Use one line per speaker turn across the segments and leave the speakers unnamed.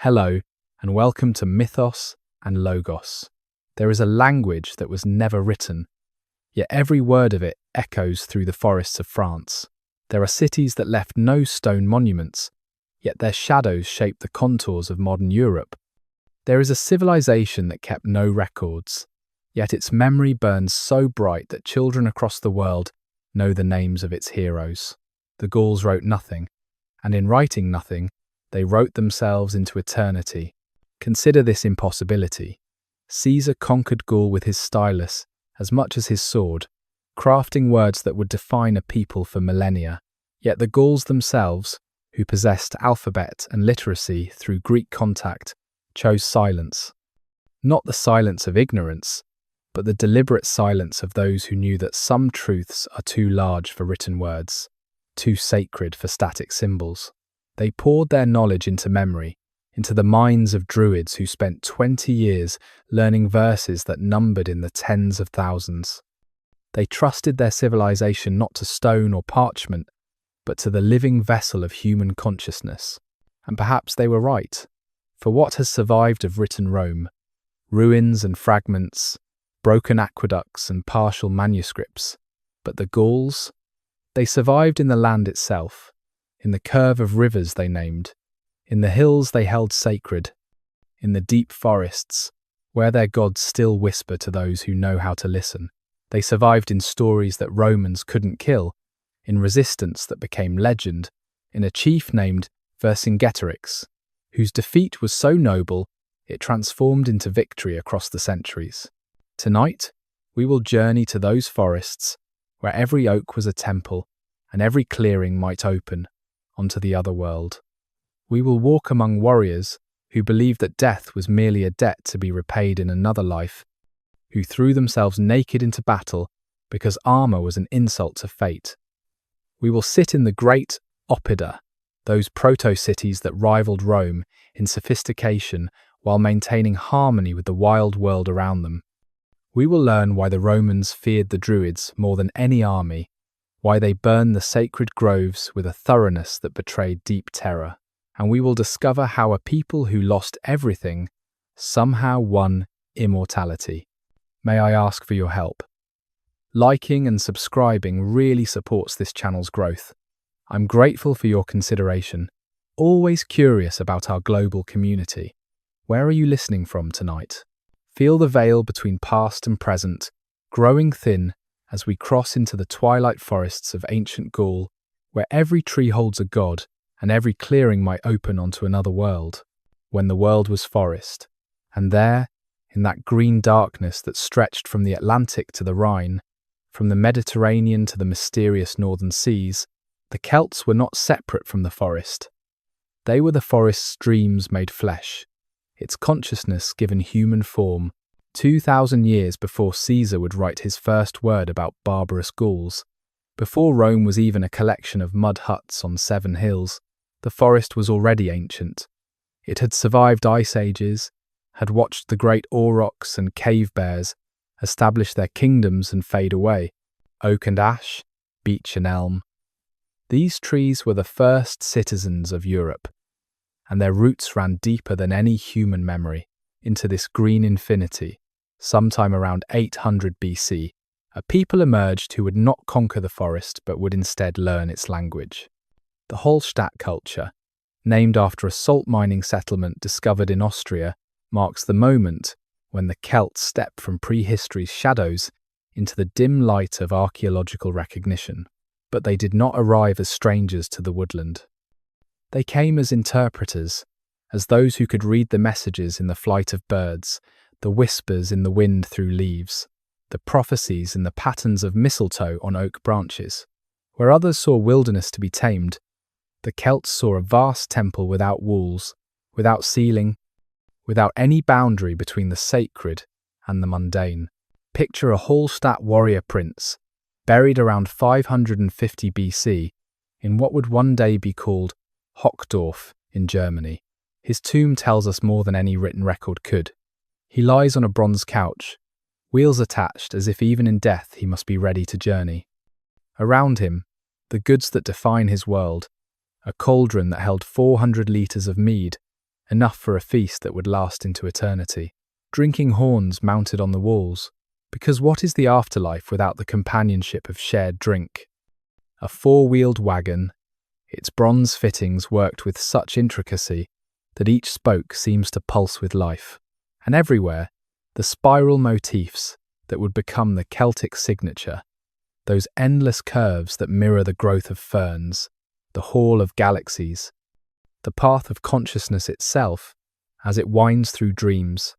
Hello, and welcome to Mythos and Logos. There is a language that was never written, yet every word of it echoes through the forests of France. There are cities that left no stone monuments, yet their shadows shape the contours of modern Europe. There is a civilization that kept no records, yet its memory burns so bright that children across the world know the names of its heroes. The Gauls wrote nothing, and in writing nothing, they wrote themselves into eternity. Consider this impossibility. Caesar conquered Gaul with his stylus as much as his sword, crafting words that would define a people for millennia. Yet the Gauls themselves, who possessed alphabet and literacy through Greek contact, chose silence. Not the silence of ignorance, but the deliberate silence of those who knew that some truths are too large for written words, too sacred for static symbols. They poured their knowledge into memory, into the minds of Druids who spent 20 years learning verses that numbered in the tens of thousands. They trusted their civilization not to stone or parchment, but to the living vessel of human consciousness. And perhaps they were right, for what has survived of written Rome? Ruins and fragments, broken aqueducts and partial manuscripts. But the Gauls? They survived in the land itself, in the curve of rivers they named, in the hills they held sacred, in the deep forests, where their gods still whisper to those who know how to listen. They survived in stories that Romans couldn't kill, in resistance that became legend, in a chief named Vercingetorix, whose defeat was so noble it transformed into victory across the centuries. Tonight, we will journey to those forests where every oak was a temple and every clearing might open onto the other world. We will walk among warriors who believed that death was merely a debt to be repaid in another life, who threw themselves naked into battle because armor was an insult to fate. We will sit in the great oppida, those proto-cities that rivaled Rome in sophistication while maintaining harmony with the wild world around them. We will learn why the Romans feared the Druids more than any army, why they burned the sacred groves with a thoroughness that betrayed deep terror. And we will discover how a people who lost everything somehow won immortality. May I ask for your help? Liking and subscribing really supports this channel's growth. I'm grateful for your consideration, always curious about our global community. Where are you listening from tonight? Feel the veil between past and present, growing thin as we cross into the twilight forests of ancient Gaul, where every tree holds a god and every clearing might open onto another world, when the world was forest. And there, in that green darkness that stretched from the Atlantic to the Rhine, from the Mediterranean to the mysterious northern seas, the Celts were not separate from the forest. They were the forest's dreams made flesh, its consciousness given human form, 2,000 years before Caesar would write his first word about barbarous Gauls. Before Rome was even a collection of mud huts on 7 hills, the forest was already ancient. It had survived ice ages, had watched the great aurochs and cave bears establish their kingdoms and fade away, oak and ash, beech and elm. These trees were the first citizens of Europe, and their roots ran deeper than any human memory into this green infinity. Sometime around 800 BC, a people emerged who would not conquer the forest but would instead learn its language. The Hallstatt culture, named after a salt mining settlement discovered in Austria, marks the moment when the Celts step from prehistory's shadows into the dim light of archaeological recognition. But they did not arrive as strangers to the woodland. They came as interpreters, as those who could read the messages in the flight of birds, the whispers in the wind through leaves, the prophecies in the patterns of mistletoe on oak branches. Where others saw wilderness to be tamed, the Celts saw a vast temple without walls, without ceiling, without any boundary between the sacred and the mundane. Picture a Hallstatt warrior prince, buried around 550 BC, in what would one day be called Hochdorf in Germany. His tomb tells us more than any written record could. He lies on a bronze couch, wheels attached as if even in death he must be ready to journey. Around him, the goods that define his world, a cauldron that held 400 litres of mead, enough for a feast that would last into eternity. Drinking horns mounted on the walls, because what is the afterlife without the companionship of shared drink? A four-wheeled wagon, its bronze fittings worked with such intricacy that each spoke seems to pulse with life. And everywhere, the spiral motifs that would become the Celtic signature, those endless curves that mirror the growth of ferns, the hall of galaxies, the path of consciousness itself as it winds through dreams.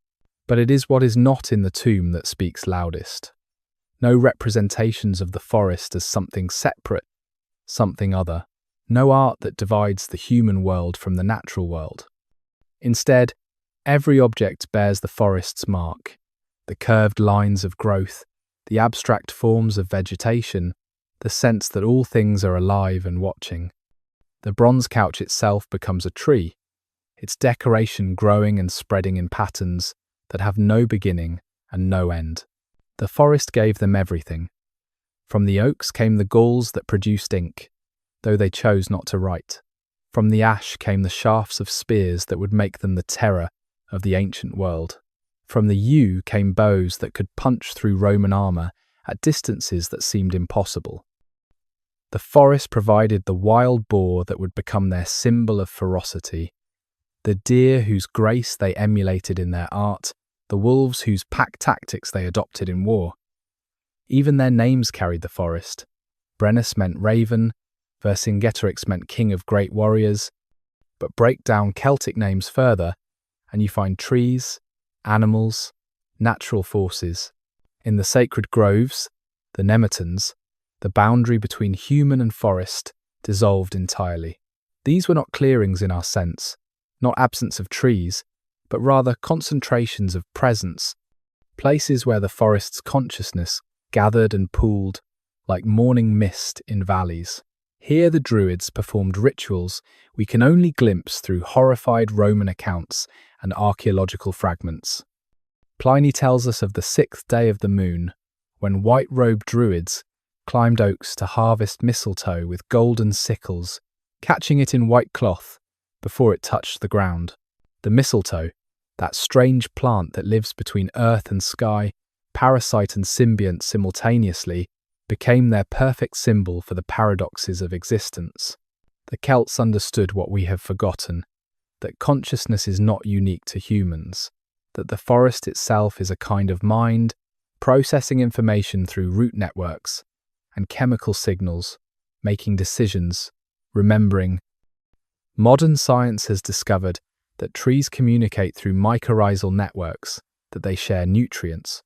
But it is what is not in the tomb that speaks loudest. No representations of the forest as something separate, something other. No art that divides the human world from the natural world. Instead, every object bears the forest's mark, the curved lines of growth, the abstract forms of vegetation, the sense that all things are alive and watching. The bronze couch itself becomes a tree, its decoration growing and spreading in patterns that have no beginning and no end. The forest gave them everything. From the oaks came the Gauls that produced ink, though they chose not to write. From the ash came the shafts of spears that would make them the terror of the ancient world. From the yew came bows that could punch through Roman armour at distances that seemed impossible. The forest provided the wild boar that would become their symbol of ferocity, the deer whose grace they emulated in their art, the wolves whose pack tactics they adopted in war. Even their names carried the forest. Brennus meant raven, Vercingetorix meant king of great warriors, but break down Celtic names further, and you find trees, animals, natural forces. In the sacred groves, the nemetons, the boundary between human and forest dissolved entirely. These were not clearings in our sense, not absence of trees, but rather concentrations of presence, places where the forest's consciousness gathered and pooled like morning mist in valleys. Here the Druids performed rituals we can only glimpse through horrified Roman accounts and archaeological fragments. Pliny tells us of the 6th day of the moon, when white-robed Druids climbed oaks to harvest mistletoe with golden sickles, catching it in white cloth before it touched the ground. The mistletoe, that strange plant that lives between earth and sky, parasite and symbiont simultaneously, became their perfect symbol for the paradoxes of existence. The Celts understood what we have forgotten, that consciousness is not unique to humans, that the forest itself is a kind of mind, processing information through root networks and chemical signals, making decisions, remembering. Modern science has discovered that trees communicate through mycorrhizal networks, that they share nutrients,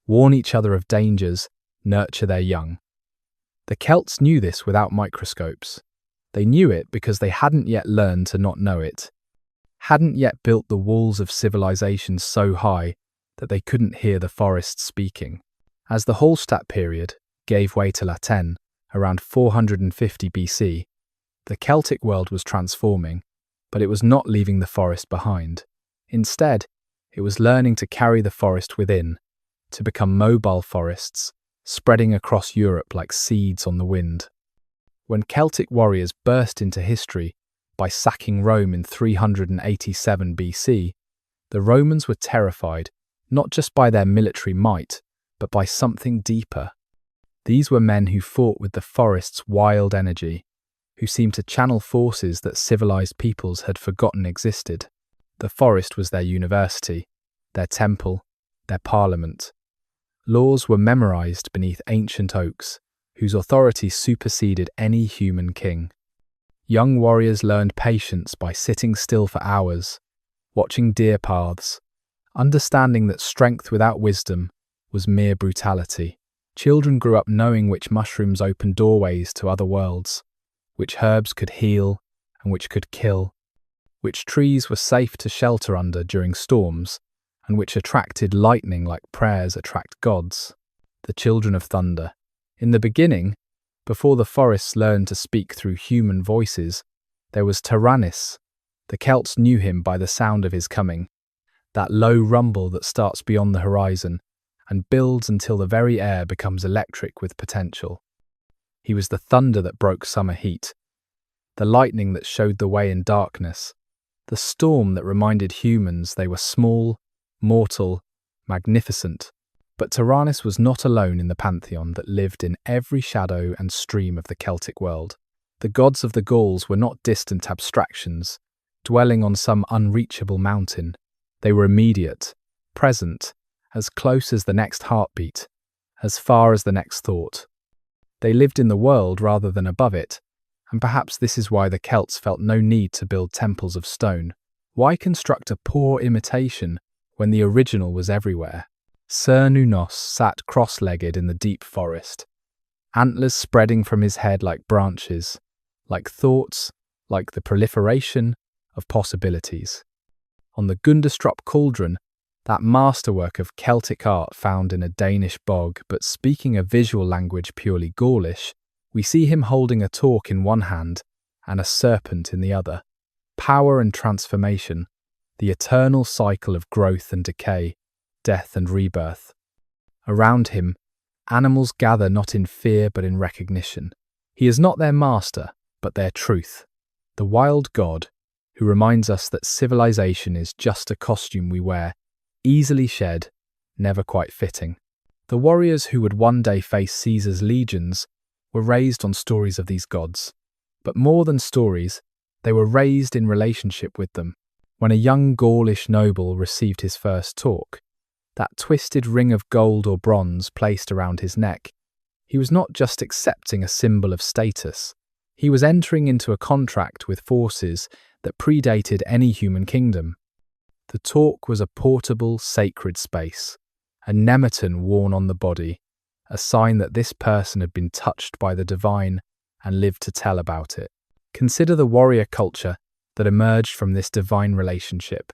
warn each other of dangers, nurture their young. The Celts knew this without microscopes. They knew it because they hadn't yet learned to not know it, hadn't yet built the walls of civilization so high that they couldn't hear the forest speaking. As the Hallstatt period gave way to La Tène around 450 BC, the Celtic world was transforming, but it was not leaving the forest behind. Instead, it was learning to carry the forest within, to become mobile forests, spreading across Europe like seeds on the wind. When Celtic warriors burst into history by sacking Rome in 387 BC, the Romans were terrified not just by their military might, but by something deeper. These were men who fought with the forest's wild energy, who seemed to channel forces that civilized peoples had forgotten existed. The forest was their university, their temple, their parliament. Laws were memorized beneath ancient oaks, whose authority superseded any human king. Young warriors learned patience by sitting still for hours, watching deer paths, understanding that strength without wisdom was mere brutality. Children grew up knowing which mushrooms opened doorways to other worlds, which herbs could heal and which could kill, which trees were safe to shelter under during storms, and which attracted lightning like prayers attract gods, the children of thunder. In the beginning, before the forests learned to speak through human voices, there was Taranis. The Celts knew him by the sound of his coming, that low rumble that starts beyond the horizon and builds until the very air becomes electric with potential. He was the thunder that broke summer heat, the lightning that showed the way in darkness, the storm that reminded humans they were small, mortal, magnificent. But Tyrannus was not alone in the pantheon that lived in every shadow and stream of the Celtic world. The gods of the Gauls were not distant abstractions, dwelling on some unreachable mountain. They were immediate, present, as close as the next heartbeat, as far as the next thought. They lived in the world rather than above it, and perhaps this is why the Celts felt no need to build temples of stone. Why construct a poor imitation when the original was everywhere? Cernunnos sat cross-legged in the deep forest, antlers spreading from his head like branches, like thoughts, like the proliferation of possibilities. On the Gundestrup cauldron, that masterwork of Celtic art found in a Danish bog but speaking a visual language purely Gaulish, we see him holding a torque in one hand and a serpent in the other. Power and transformation, the eternal cycle of growth and decay, death and rebirth. Around him, animals gather not in fear but in recognition. He is not their master, but their truth. The wild god, who reminds us that civilization is just a costume we wear, easily shed, never quite fitting. The warriors who would one day face Caesar's legions were raised on stories of these gods. But more than stories, they were raised in relationship with them. When a young Gaulish noble received his first torque, that twisted ring of gold or bronze placed around his neck, he was not just accepting a symbol of status. He was entering into a contract with forces that predated any human kingdom. The torque was a portable, sacred space, a nemeton worn on the body, a sign that this person had been touched by the divine and lived to tell about it. Consider the warrior culture that emerged from this divine relationship.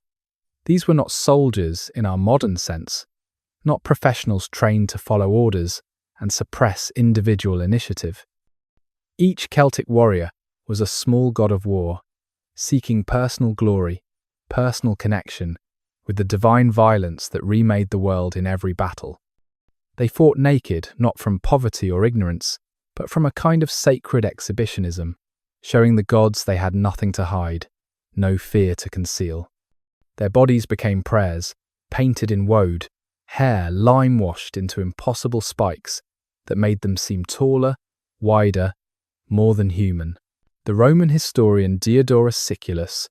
These were not soldiers in our modern sense, not professionals trained to follow orders and suppress individual initiative. Each Celtic warrior was a small god of war, seeking personal glory, personal connection with the divine violence that remade the world in every battle. They fought naked, not from poverty or ignorance, but from a kind of sacred exhibitionism, showing the gods they had nothing to hide, no fear to conceal. Their bodies became prayers, painted in woad, hair lime-washed into impossible spikes that made them seem taller, wider, more than human. The Roman historian Diodorus Siculus,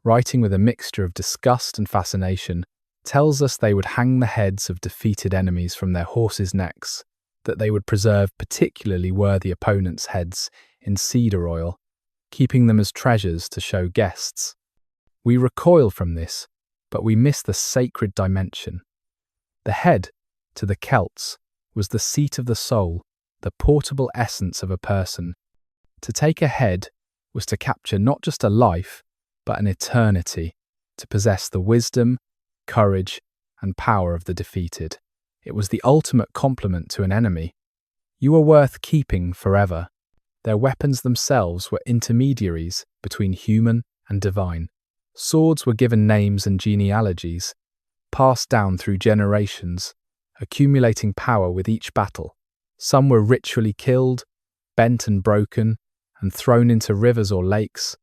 writing with a mixture of disgust and fascination, tells us they would hang the heads of defeated enemies from their horses' necks, that they would preserve particularly worthy opponents' heads in cedar oil, keeping them as treasures to show guests. We recoil from this, but we miss the sacred dimension. The head, to the Celts, was the seat of the soul, the portable essence of a person. To take a head was to capture not just a life, but an eternity, to possess the wisdom, courage, and power of the defeated. It was the ultimate compliment to an enemy. You are worth keeping forever. Their weapons themselves were intermediaries between human and divine. Swords were given names and genealogies, passed down through generations, accumulating power with each battle. Some were ritually killed, bent and broken, and thrown into rivers or lakes,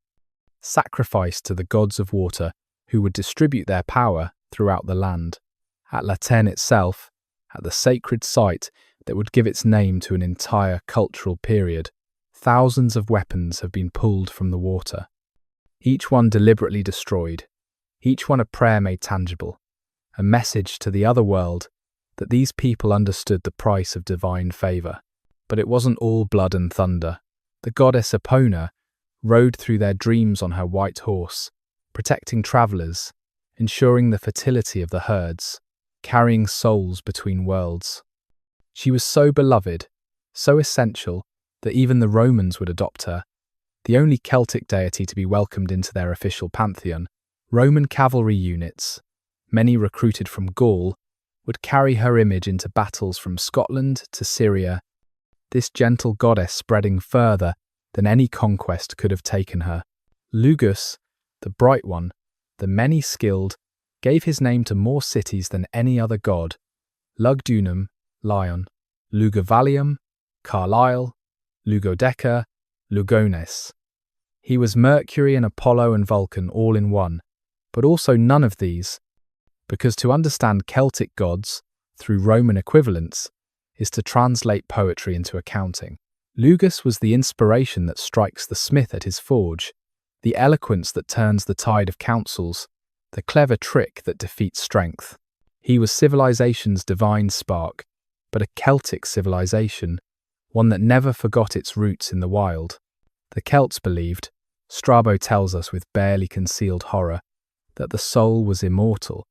sacrificed to the gods of water who would distribute their power throughout the land. At Laten itself, at the sacred site that would give its name to an entire cultural period, thousands of weapons have been pulled from the water. Each one deliberately destroyed, each one a prayer made tangible, a message to the other world that these people understood the price of divine favour. But it wasn't all blood and thunder. The goddess Epona rode through their dreams on her white horse, protecting travellers, ensuring the fertility of the herds, carrying souls between worlds. She was so beloved, so essential, that even the Romans would adopt her. The only Celtic deity to be welcomed into their official pantheon, Roman cavalry units, many recruited from Gaul, would carry her image into battles from Scotland to Syria, this gentle goddess spreading further than any conquest could have taken her. Lugus, the bright one, the many-skilled, gave his name to more cities than any other god: Lugdunum, Lion; Lugavalium, Carlisle; Lugodeca, Lugones. He was Mercury and Apollo and Vulcan all in one, but also none of these, because to understand Celtic gods through Roman equivalents is to translate poetry into accounting. Lugus was the inspiration that strikes the smith at his forge, the eloquence that turns the tide of councils, the clever trick that defeats strength. He was civilization's divine spark, but a Celtic civilization, one that never forgot its roots in the wild. The Celts believed, Strabo tells us with barely concealed horror, that the soul was immortal,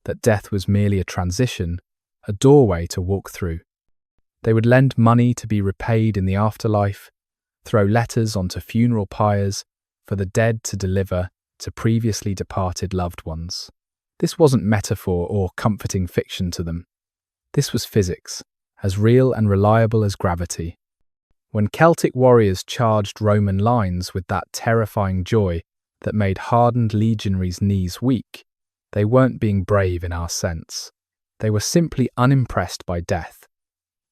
that death was merely a transition, a doorway to walk through. They would lend money to be repaid in the afterlife, throw letters onto funeral pyres for the dead to deliver to previously departed loved ones. This wasn't metaphor or comforting fiction to them. This was physics, as real and reliable as gravity. When Celtic warriors charged Roman lines with that terrifying joy that made hardened legionaries' knees weak, they weren't being brave in our sense. They were simply unimpressed by death,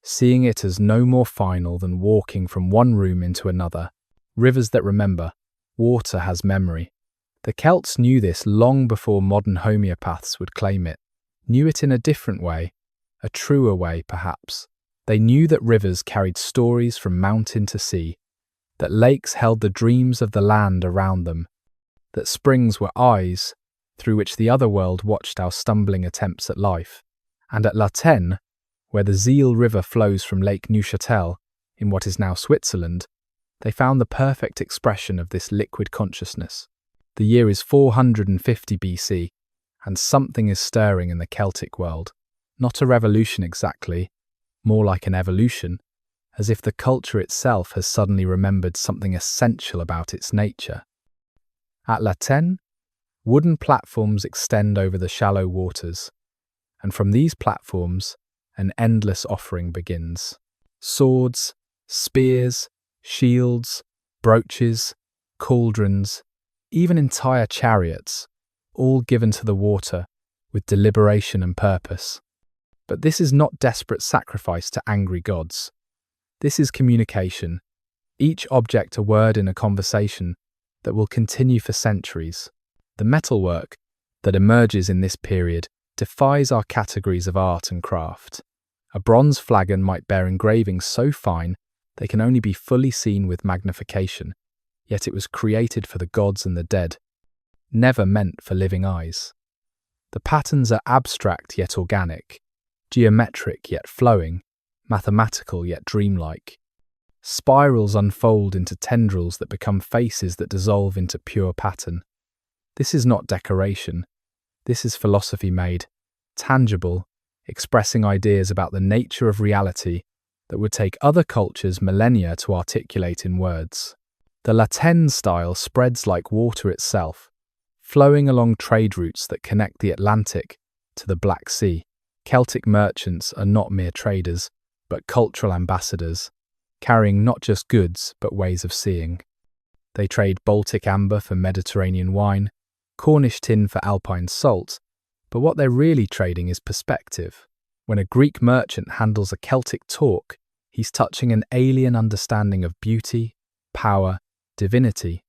seeing it as no more final than walking from one room into another. Rivers that remember, water has memory. The Celts knew this long before modern homeopaths would claim it, knew it in a different way, a truer way perhaps. They knew that rivers carried stories from mountain to sea, that lakes held the dreams of the land around them, that springs were eyes through which the other world watched our stumbling attempts at life. And at La Tène, where the Zeel River flows from Lake Neuchâtel, in what is now Switzerland, they found the perfect expression of this liquid consciousness. The year is 450 BC, and something is stirring in the Celtic world. Not a revolution exactly, more like an evolution, as if the culture itself has suddenly remembered something essential about its nature. At La Tène, wooden platforms extend over the shallow waters, and from these platforms, an endless offering begins. Swords, spears, shields, brooches, cauldrons, even entire chariots, all given to the water with deliberation and purpose. But this is not desperate sacrifice to angry gods. This is communication, each object a word in a conversation that will continue for centuries. The metalwork that emerges in this period defies our categories of art and craft. A bronze flagon might bear engravings so fine they can only be fully seen with magnification, yet it was created for the gods and the dead, never meant for living eyes. The patterns are abstract yet organic, geometric yet flowing, mathematical yet dreamlike. Spirals unfold into tendrils that become faces that dissolve into pure pattern. This is not decoration. This is philosophy made, tangible, expressing ideas about the nature of reality that would take other cultures millennia to articulate in words. The La Tène style spreads like water itself, flowing along trade routes that connect the Atlantic to the Black Sea. Celtic merchants are not mere traders, but cultural ambassadors, carrying not just goods, but ways of seeing. They trade Baltic amber for Mediterranean wine, Cornish tin for Alpine salt, but what they're really trading is perspective. When a Greek merchant handles a Celtic talk, he's touching an alien understanding of beauty, power, divinity.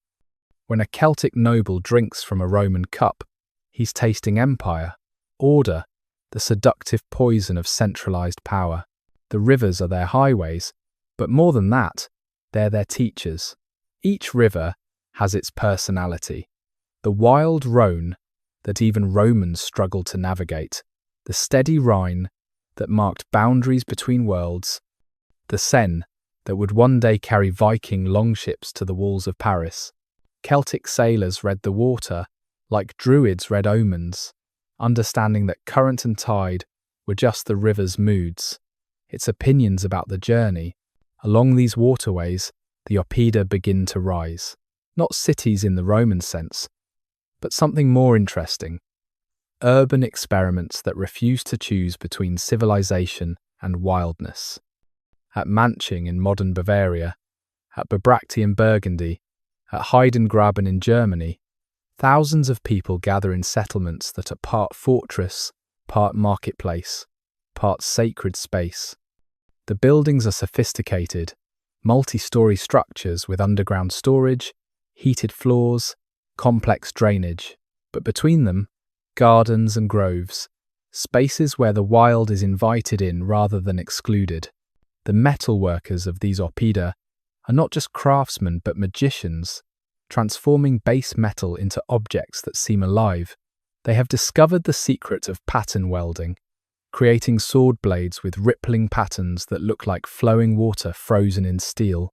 When a Celtic noble drinks from a Roman cup, he's tasting empire, order, the seductive poison of centralized power. The rivers are their highways, but more than that, they're their teachers. Each river has its personality. The wild Rhone that even Romans struggled to navigate, the steady Rhine that marked boundaries between worlds, the Seine that would one day carry Viking longships to the walls of Paris. Celtic sailors read the water like Druids read omens, understanding that current and tide were just the river's moods, its opinions about the journey. Along these waterways, the Oppida begin to rise. Not cities in the Roman sense, but something more interesting. Urban experiments that refuse to choose between civilization and wildness. At Manching in modern Bavaria, at Bebrackti in Burgundy, at Heidengraben in Germany, thousands of people gather in settlements that are part fortress, part marketplace, part sacred space. The buildings are sophisticated, multi-story structures with underground storage, heated floors, complex drainage, but between them, gardens and groves, spaces where the wild is invited in rather than excluded. The metal workers of these oppida are not just craftsmen but magicians, transforming base metal into objects that seem alive. They have discovered the secret of pattern welding, creating sword blades with rippling patterns that look like flowing water frozen in steel.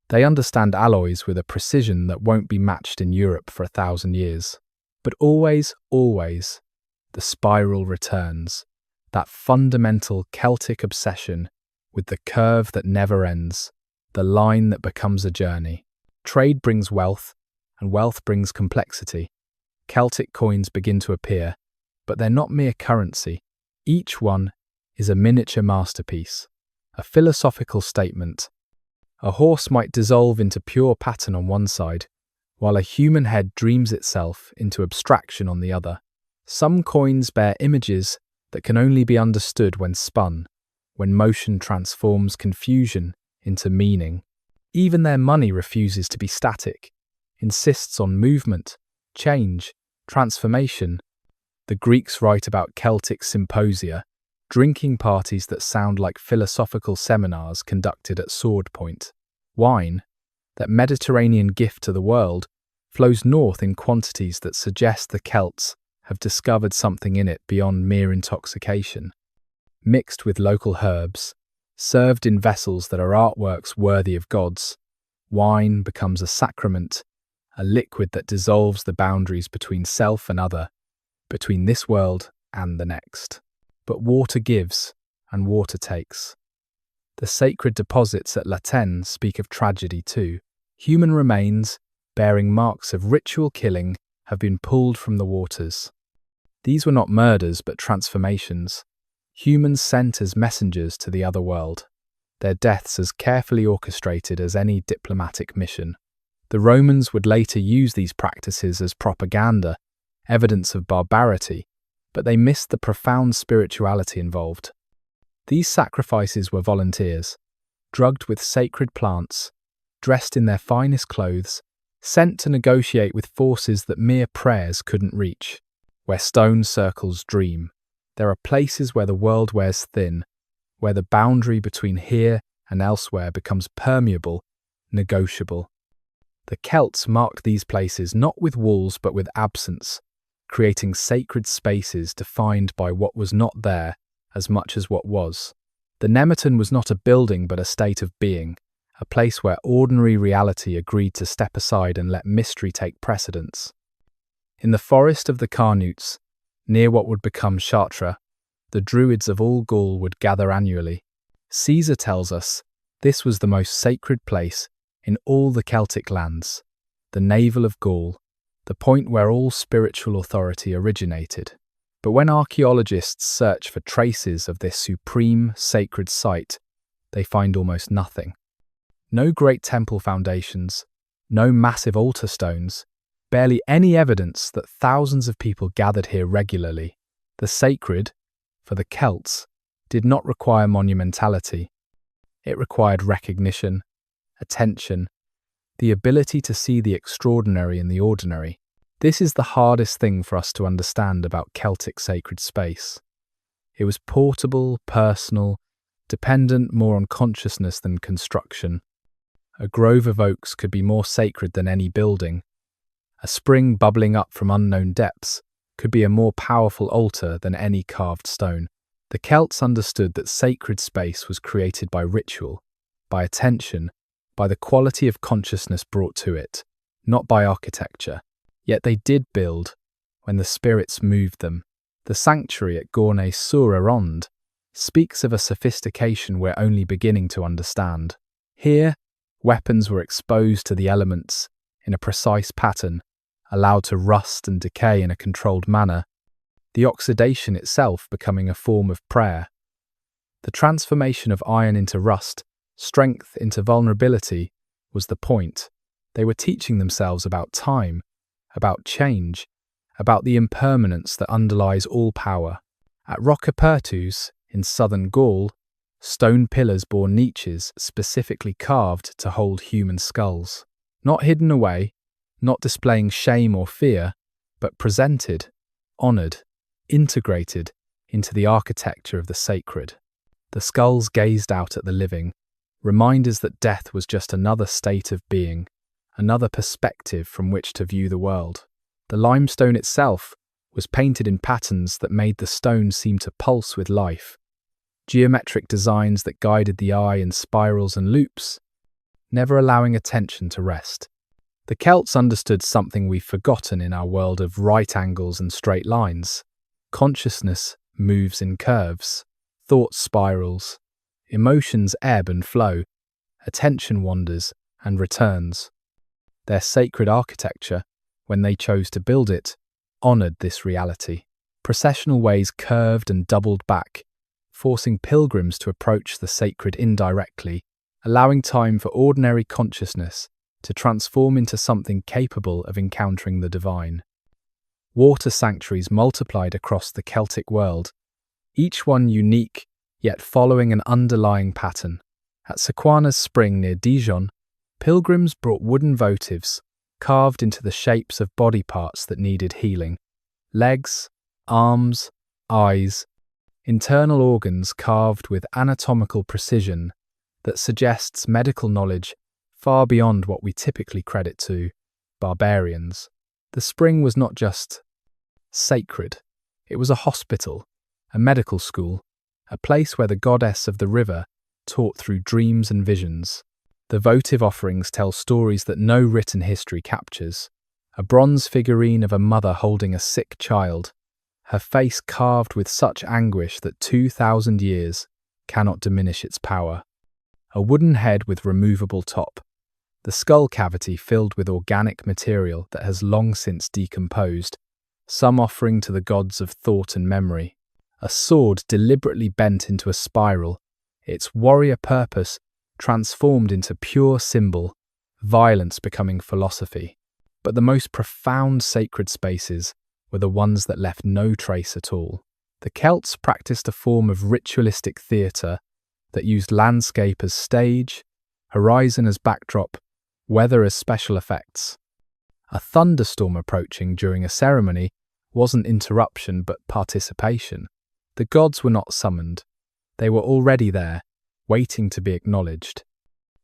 They understand alloys with a precision that won't be matched in Europe for 1,000 years. But always, the spiral returns, that fundamental Celtic obsession with the curve that never ends, the line that becomes a journey. Trade brings wealth, and wealth brings complexity. Celtic coins begin to appear, but they're not mere currency. Each one is a miniature masterpiece, a philosophical statement. A horse might dissolve into pure pattern on one side, while a human head dreams itself into abstraction on the other. Some coins bear images that can only be understood when spun, when motion transforms confusion into meaning. Even their money refuses to be static, insists on movement, change, transformation. The Greeks write about Celtic symposia, drinking parties that sound like philosophical seminars conducted at sword point. Wine, that Mediterranean gift to the world, flows north in quantities that suggest the Celts have discovered something in it beyond mere intoxication. Mixed with local herbs, served in vessels that are artworks worthy of gods, wine becomes a sacrament, a liquid that dissolves the boundaries between self and other, between this world and the next. But water gives, and water takes. The sacred deposits at Laten speak of tragedy too. Human remains, bearing marks of ritual killing, have been pulled from the waters. These were not murders but transformations, humans sent as messengers to the other world, their deaths as carefully orchestrated as any diplomatic mission. The Romans would later use these practices as propaganda, evidence of barbarity, but they missed the profound spirituality involved. These sacrifices were volunteers, drugged with sacred plants, dressed in their finest clothes, sent to negotiate with forces that mere prayers couldn't reach. Where stone circles dream, there are places where the world wears thin, where the boundary between here and elsewhere becomes permeable, negotiable. The Celts marked these places not with walls but with absence, creating sacred spaces defined by what was not there as much as what was. The Nemeton was not a building but a state of being, a place where ordinary reality agreed to step aside and let mystery take precedence. In the forest of the Carnutes, near what would become Chartres, the Druids of all Gaul would gather annually. Caesar tells us this was the most sacred place in all the Celtic lands, the navel of Gaul, the point where all spiritual authority originated. But when archaeologists search for traces of this supreme sacred site, they find almost nothing. No great temple foundations, no massive altar stones, barely any evidence that thousands of people gathered here regularly. The sacred, for the Celts, did not require monumentality. It required recognition, attention, the ability to see the extraordinary in the ordinary. This is the hardest thing for us to understand about Celtic sacred space. It was portable, personal, dependent more on consciousness than construction. A grove of oaks could be more sacred than any building. A spring bubbling up from unknown depths could be a more powerful altar than any carved stone. The Celts understood that sacred space was created by ritual, by attention, by the quality of consciousness brought to it, not by architecture. Yet they did build when the spirits moved them. The sanctuary at Gournay-sur-Gironde speaks of a sophistication we're only beginning to understand. Here, weapons were exposed to the elements in a precise pattern, allowed to rust and decay in a controlled manner, the oxidation itself becoming a form of prayer. The transformation of iron into rust, strength into vulnerability, was the point. They were teaching themselves about time, about change, about the impermanence that underlies all power. At Rocapertus, in southern Gaul, stone pillars bore niches specifically carved to hold human skulls. Not hidden away, not displaying shame or fear, but presented, honoured, integrated into the architecture of the sacred. The skulls gazed out at the living, reminders that death was just another state of being, another perspective from which to view the world. The limestone itself was painted in patterns that made the stone seem to pulse with life, geometric designs that guided the eye in spirals and loops, never allowing attention to rest. The Celts understood something we've forgotten in our world of right angles and straight lines. Consciousness moves in curves, thought spirals, emotions ebb and flow, attention wanders and returns. Their sacred architecture, when they chose to build it, honoured this reality. Processional ways curved and doubled back, forcing pilgrims to approach the sacred indirectly, allowing time for ordinary consciousness to transform into something capable of encountering the divine. Water sanctuaries multiplied across the Celtic world, each one unique, yet following an underlying pattern. At Sequana's spring near Dijon, pilgrims brought wooden votives, carved into the shapes of body parts that needed healing. Legs, arms, eyes, internal organs carved with anatomical precision that suggests medical knowledge far beyond what we typically credit to barbarians. The spring was not just sacred, it was a hospital, a medical school, a place where the goddess of the river taught through dreams and visions. The votive offerings tell stories that no written history captures. A bronze figurine of a mother holding a sick child, her face carved with such anguish that 2,000 years cannot diminish its power. A wooden head with removable top, the skull cavity filled with organic material that has long since decomposed, some offering to the gods of thought and memory. A sword deliberately bent into a spiral, its warrior purpose transformed into pure symbol, violence becoming philosophy. But the most profound sacred spaces were the ones that left no trace at all. The Celts practiced a form of ritualistic theatre that used landscape as stage, horizon as backdrop, weather as special effects. A thunderstorm approaching during a ceremony wasn't interruption but participation. The gods were not summoned. They were already there, waiting to be acknowledged.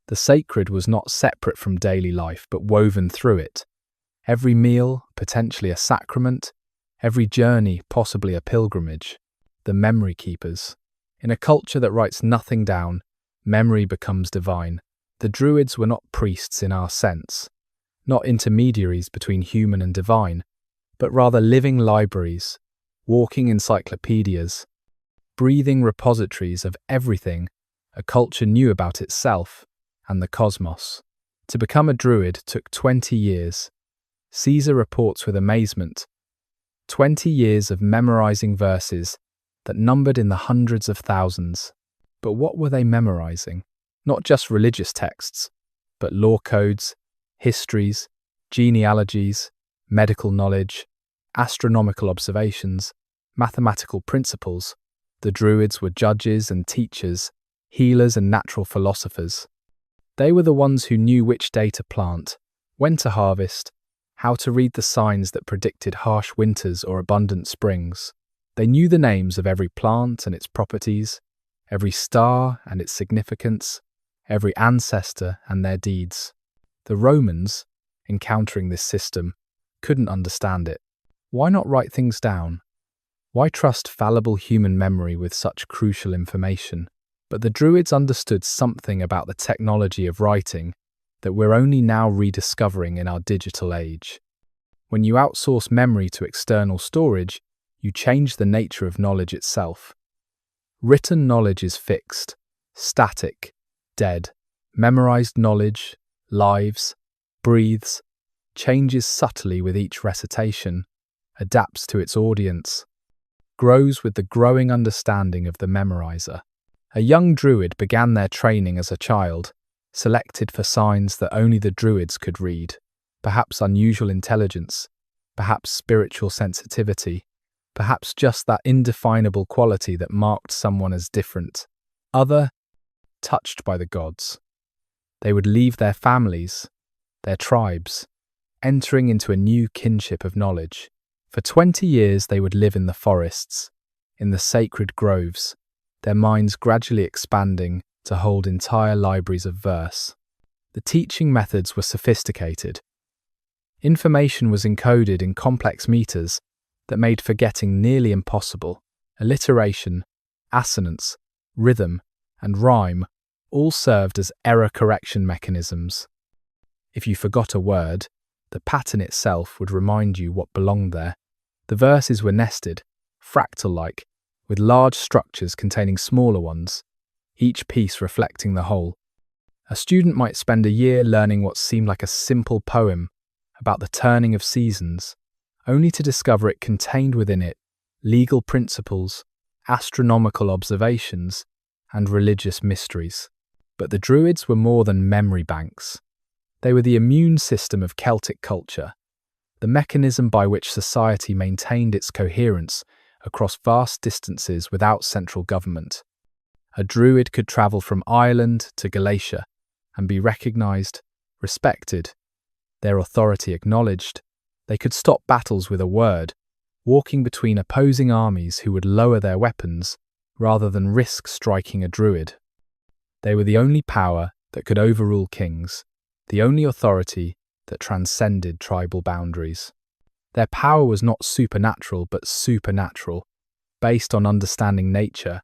The sacred was not separate from daily life but woven through it. Every meal, potentially a sacrament, every journey, possibly a pilgrimage. The memory keepers. In a culture that writes nothing down, memory becomes divine. The Druids were not priests in our sense, not intermediaries between human and divine, but rather living libraries, walking encyclopedias, breathing repositories of everything a culture knew about itself and the cosmos. To become a Druid took 20 years. Caesar reports with amazement, 20 years of memorizing verses that numbered in the hundreds of thousands. But what were they memorizing? Not just religious texts, but law codes, histories, genealogies, medical knowledge, astronomical observations, mathematical principles. The Druids were judges and teachers, healers and natural philosophers. They were the ones who knew which day to plant, when to harvest, how to read the signs that predicted harsh winters or abundant springs. They knew the names of every plant and its properties, every star and its significance, every ancestor and their deeds. The Romans, encountering this system, couldn't understand it. Why not write things down? Why trust fallible human memory with such crucial information? But the Druids understood something about the technology of writing that we're only now rediscovering in our digital age. When you outsource memory to external storage, you change the nature of knowledge itself. Written knowledge is fixed, static, dead. Memorized knowledge lives, breathes, changes subtly with each recitation, adapts to its audience, grows with the growing understanding of the memorizer. A young Druid began their training as a child, selected for signs that only the Druids could read, perhaps unusual intelligence, perhaps spiritual sensitivity, perhaps just that indefinable quality that marked someone as different, other, touched by the gods. They would leave their families, their tribes, entering into a new kinship of knowledge. For 20 years they would live in the forests, in the sacred groves, their minds gradually expanding to hold entire libraries of verse. The teaching methods were sophisticated. Information was encoded in complex meters that made forgetting nearly impossible. Alliteration, assonance, rhythm, and rhyme all served as error correction mechanisms. If you forgot a word, the pattern itself would remind you what belonged there. The verses were nested, fractal-like, with large structures containing smaller ones, each piece reflecting the whole. A student might spend a year learning what seemed like a simple poem about the turning of seasons, only to discover it contained within it legal principles, astronomical observations, and religious mysteries. But the Druids were more than memory banks. They were the immune system of Celtic culture, the mechanism by which society maintained its coherence across vast distances without central government. A Druid could travel from Ireland to Galatia and be recognized, respected, their authority acknowledged. They could stop battles with a word, walking between opposing armies who would lower their weapons rather than risk striking a Druid. They were the only power that could overrule kings, the only authority that transcended tribal boundaries. Their power was not supernatural but supernatural, based on understanding nature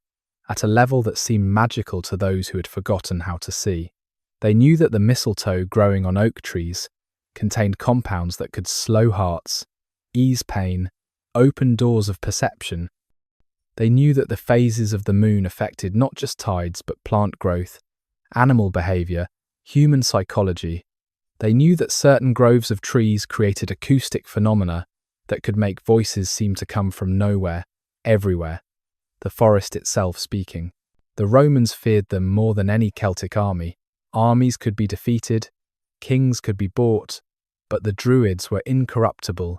at a level that seemed magical to those who had forgotten how to see. They knew that the mistletoe growing on oak trees contained compounds that could slow hearts, ease pain, open doors of perception. They knew that the phases of the moon affected not just tides but plant growth, animal behavior, human psychology. They knew that certain groves of trees created acoustic phenomena that could make voices seem to come from nowhere, everywhere, the forest itself speaking. The Romans feared them more than any Celtic army. Armies could be defeated, kings could be bought, but the Druids were incorruptible,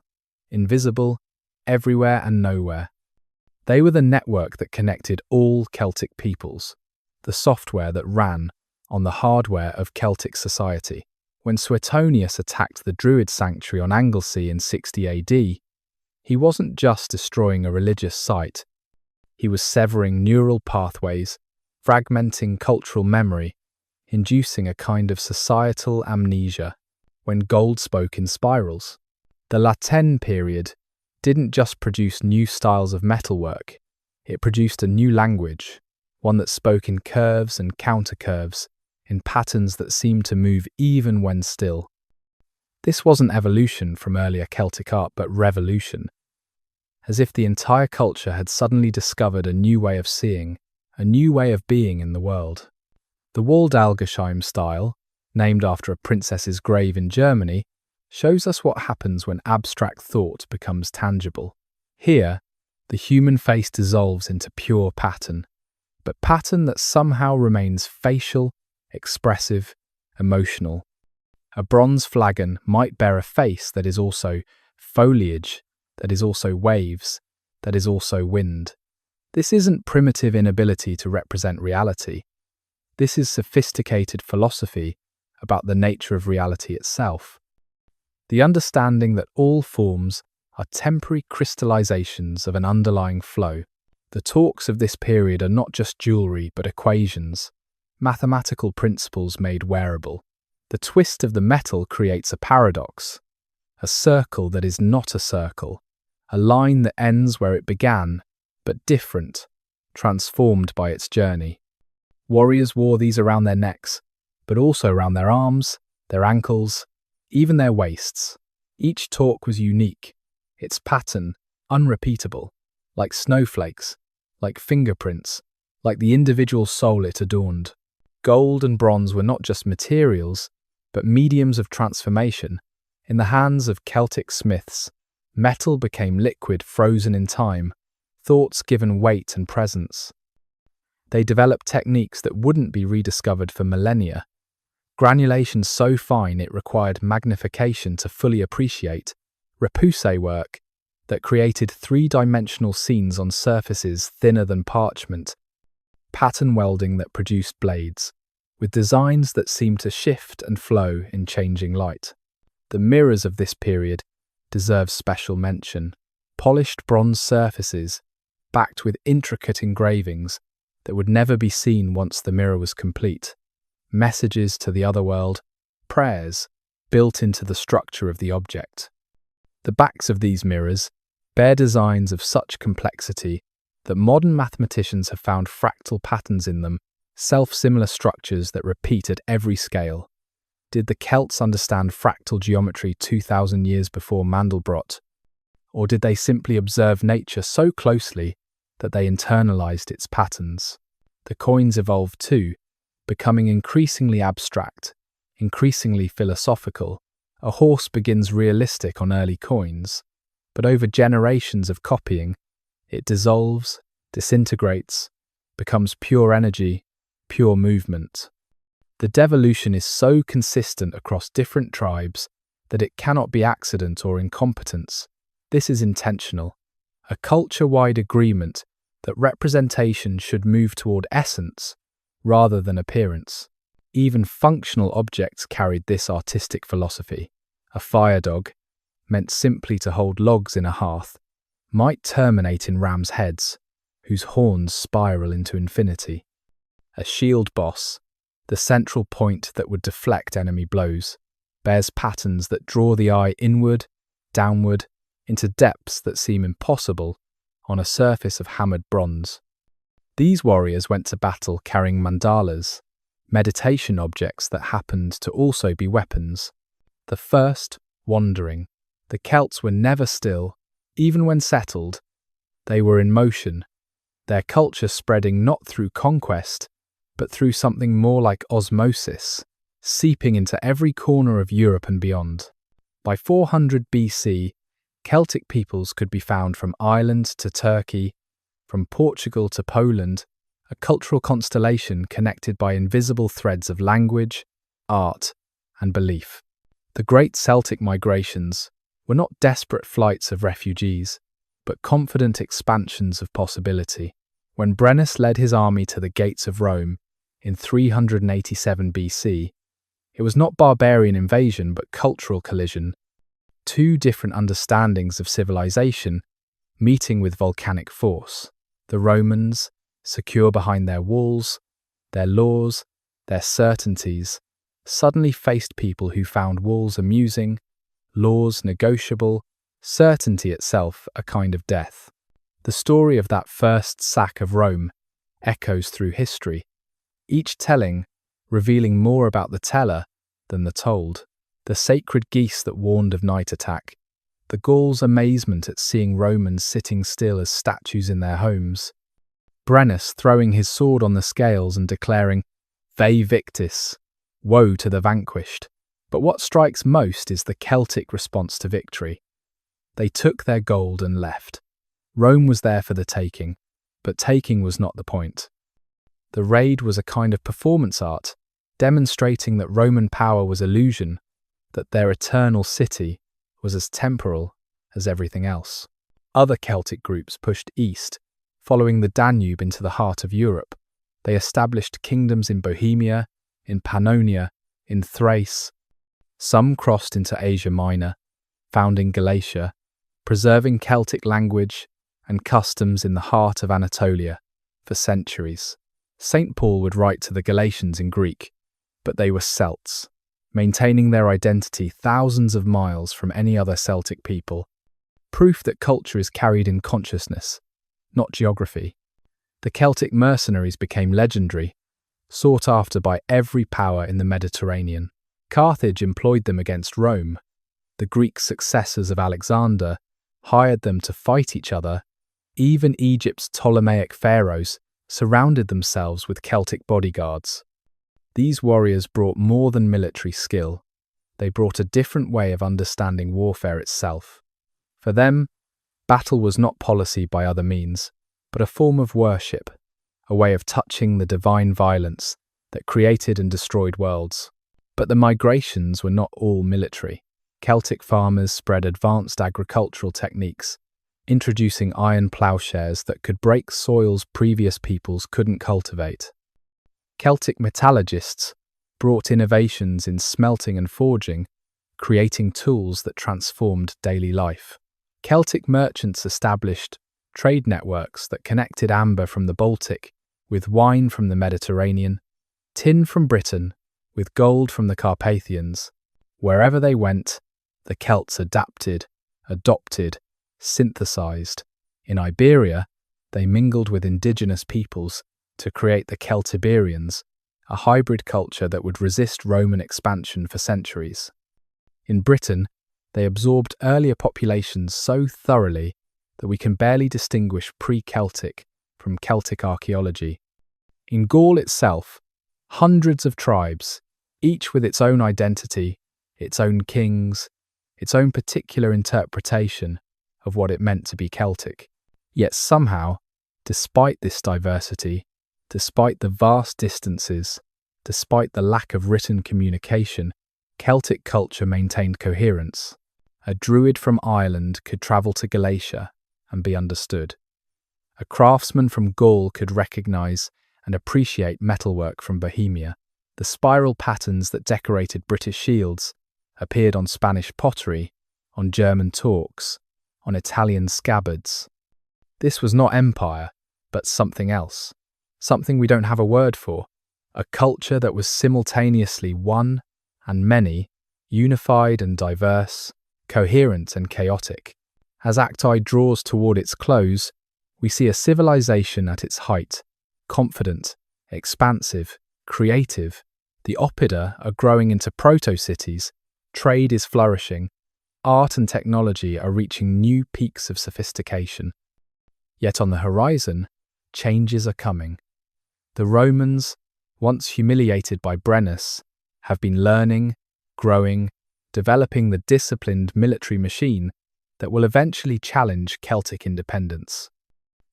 invisible, everywhere and nowhere. They were the network that connected all Celtic peoples, the software that ran on the hardware of Celtic society. When Suetonius attacked the Druid sanctuary on Anglesey in 60 AD, he wasn't just destroying a religious site, he was severing neural pathways, fragmenting cultural memory, inducing a kind of societal amnesia. When gold spoke in spirals, the Latin period didn't just produce new styles of metalwork, it produced a new language, one that spoke in curves and countercurves, in patterns that seemed to move even when still. This wasn't evolution from earlier Celtic art, but revolution, as if the entire culture had suddenly discovered a new way of seeing, a new way of being in the world. The Waldalgesheim style, named after a princess's grave in Germany, shows us what happens when abstract thought becomes tangible. Here, the human face dissolves into pure pattern, but pattern that somehow remains facial, expressive, emotional. A bronze flagon might bear a face that is also foliage, that is also waves, that is also wind. This isn't primitive inability to represent reality. This is sophisticated philosophy about the nature of reality itself. The understanding that all forms are temporary crystallizations of an underlying flow. The talks of this period are not just jewelry but equations, mathematical principles made wearable. The twist of the metal creates a paradox, a circle that is not a circle, a line that ends where it began, but different, transformed by its journey. Warriors wore these around their necks, but also around their arms, their ankles, even their waists. Each talk was unique, its pattern unrepeatable, like snowflakes, like fingerprints, like the individual soul it adorned. Gold and bronze were not just materials, but mediums of transformation. In the hands of Celtic smiths, metal became liquid frozen in time, thoughts given weight and presence. They developed techniques that wouldn't be rediscovered for millennia. Granulation so fine it required magnification to fully appreciate, repoussé work that created three-dimensional scenes on surfaces thinner than parchment, pattern welding that produced blades, with designs that seemed to shift and flow in changing light. The mirrors of this period deserve special mention. polished bronze surfaces backed with intricate engravings that would never be seen once the mirror was complete, messages to the other world, prayers built into the structure of the object. The backs of these mirrors bear designs of such complexity that modern mathematicians have found fractal patterns in them, self-similar structures that repeat at every scale. Did the Celts understand fractal geometry 2,000 years before Mandelbrot? Or did they simply observe nature so closely that they internalized its patterns? The coins evolved too, becoming increasingly abstract, increasingly philosophical. A horse begins realistic on early coins, but over generations of copying, it dissolves, disintegrates, becomes pure energy, pure movement. The devolution is so consistent across different tribes that it cannot be accident or incompetence. This is intentional, a culture-wide agreement that representation should move toward essence rather than appearance. Even functional objects carried this artistic philosophy. A fire dog, meant simply to hold logs in a hearth, might terminate in rams' heads, whose horns spiral into infinity. A shield boss, the central point that would deflect enemy blows, bears patterns that draw the eye inward, downward, into depths that seem impossible on a surface of hammered bronze. These warriors went to battle carrying mandalas, meditation objects that happened to also be weapons. The first, wandering. The Celts were never still, even when settled. They were in motion, their culture spreading not through conquest, but through something more like osmosis, seeping into every corner of Europe and beyond. By 400 BC, Celtic peoples could be found from Ireland to Turkey, from Portugal to Poland, a cultural constellation connected by invisible threads of language, art, and belief. The great Celtic migrations were not desperate flights of refugees, but confident expansions of possibility. When Brennus led his army to the gates of Rome in 387 BC, it was not barbarian invasion but cultural collision, two different understandings of civilization meeting with volcanic force. The Romans, secure behind their walls, their laws, their certainties, suddenly faced people who found walls amusing, laws negotiable, certainty itself a kind of death. The story of that first sack of Rome echoes through history, each telling revealing more about the teller than the told. The sacred geese that warned of night attack, the Gauls' amazement at seeing Romans sitting still as statues in their homes, Brennus throwing his sword on the scales and declaring, "Vae victis," woe to the vanquished. But what strikes most is the Celtic response to victory. They took their gold and left. Rome was there for the taking, but taking was not the point. The raid was a kind of performance art, demonstrating that Roman power was illusion, that their eternal city was as temporal as everything else. Other Celtic groups pushed east, following the Danube into the heart of Europe. They established kingdoms in Bohemia, in Pannonia, in Thrace. Some crossed into Asia Minor, founding Galatia, preserving Celtic language and customs in the heart of Anatolia for centuries. St. Paul would write to the Galatians in Greek, but they were Celts, maintaining their identity thousands of miles from any other Celtic people. Proof that culture is carried in consciousness, not geography. The Celtic mercenaries became legendary, sought after by every power in the Mediterranean. Carthage employed them against Rome. The Greek successors of Alexander hired them to fight each other. Even Egypt's Ptolemaic pharaohs surrounded themselves with Celtic bodyguards. These warriors brought more than military skill. They brought a different way of understanding warfare itself. For them, battle was not policy by other means, but a form of worship, a way of touching the divine violence that created and destroyed worlds. But the migrations were not all military. Celtic farmers spread advanced agricultural techniques, introducing iron plowshares that could break soils previous peoples couldn't cultivate. Celtic metallurgists brought innovations in smelting and forging, creating tools that transformed daily life. Celtic merchants established trade networks that connected amber from the Baltic with wine from the Mediterranean, tin from Britain with gold from the Carpathians. Wherever they went, the Celts adapted, adopted, synthesized. In Iberia, they mingled with indigenous peoples to create the Celtiberians, a hybrid culture that would resist Roman expansion for centuries. In Britain, they absorbed earlier populations so thoroughly that we can barely distinguish pre-Celtic from Celtic archaeology. In Gaul itself, hundreds of tribes, each with its own identity, its own kings, its own particular interpretation of what it meant to be Celtic. Yet somehow, despite this diversity, despite the vast distances, despite the lack of written communication, Celtic culture maintained coherence. A Druid from Ireland could travel to Galatia and be understood. A craftsman from Gaul could recognise and appreciate metalwork from Bohemia. The spiral patterns that decorated British shields appeared on Spanish pottery, on German torques, on Italian scabbards. This was not empire, but something else. Something we don't have a word for. A culture that was simultaneously one and many, unified and diverse, coherent and chaotic. As Act I draws toward its close, we see a civilization at its height, confident, expansive, creative. The Oppida are growing into proto-cities, trade is flourishing, art and technology are reaching new peaks of sophistication. Yet on the horizon, changes are coming. The Romans, once humiliated by Brennus, have been learning, growing, developing the disciplined military machine that will eventually challenge Celtic independence.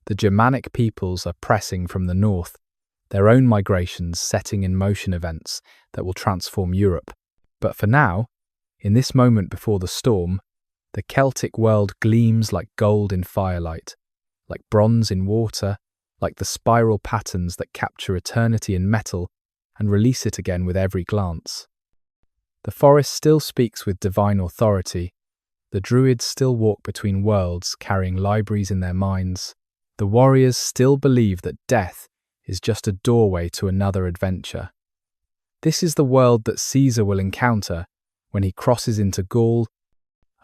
The Germanic peoples are pressing from the north, their own migrations setting in motion events that will transform Europe. But for now, in this moment before the storm, the Celtic world gleams like gold in firelight, like bronze in water, like the spiral patterns that capture eternity in metal and release it again with every glance. The forest still speaks with divine authority. The Druids still walk between worlds carrying libraries in their minds. The warriors still believe that death is just a doorway to another adventure. This is the world that Caesar will encounter when he crosses into Gaul,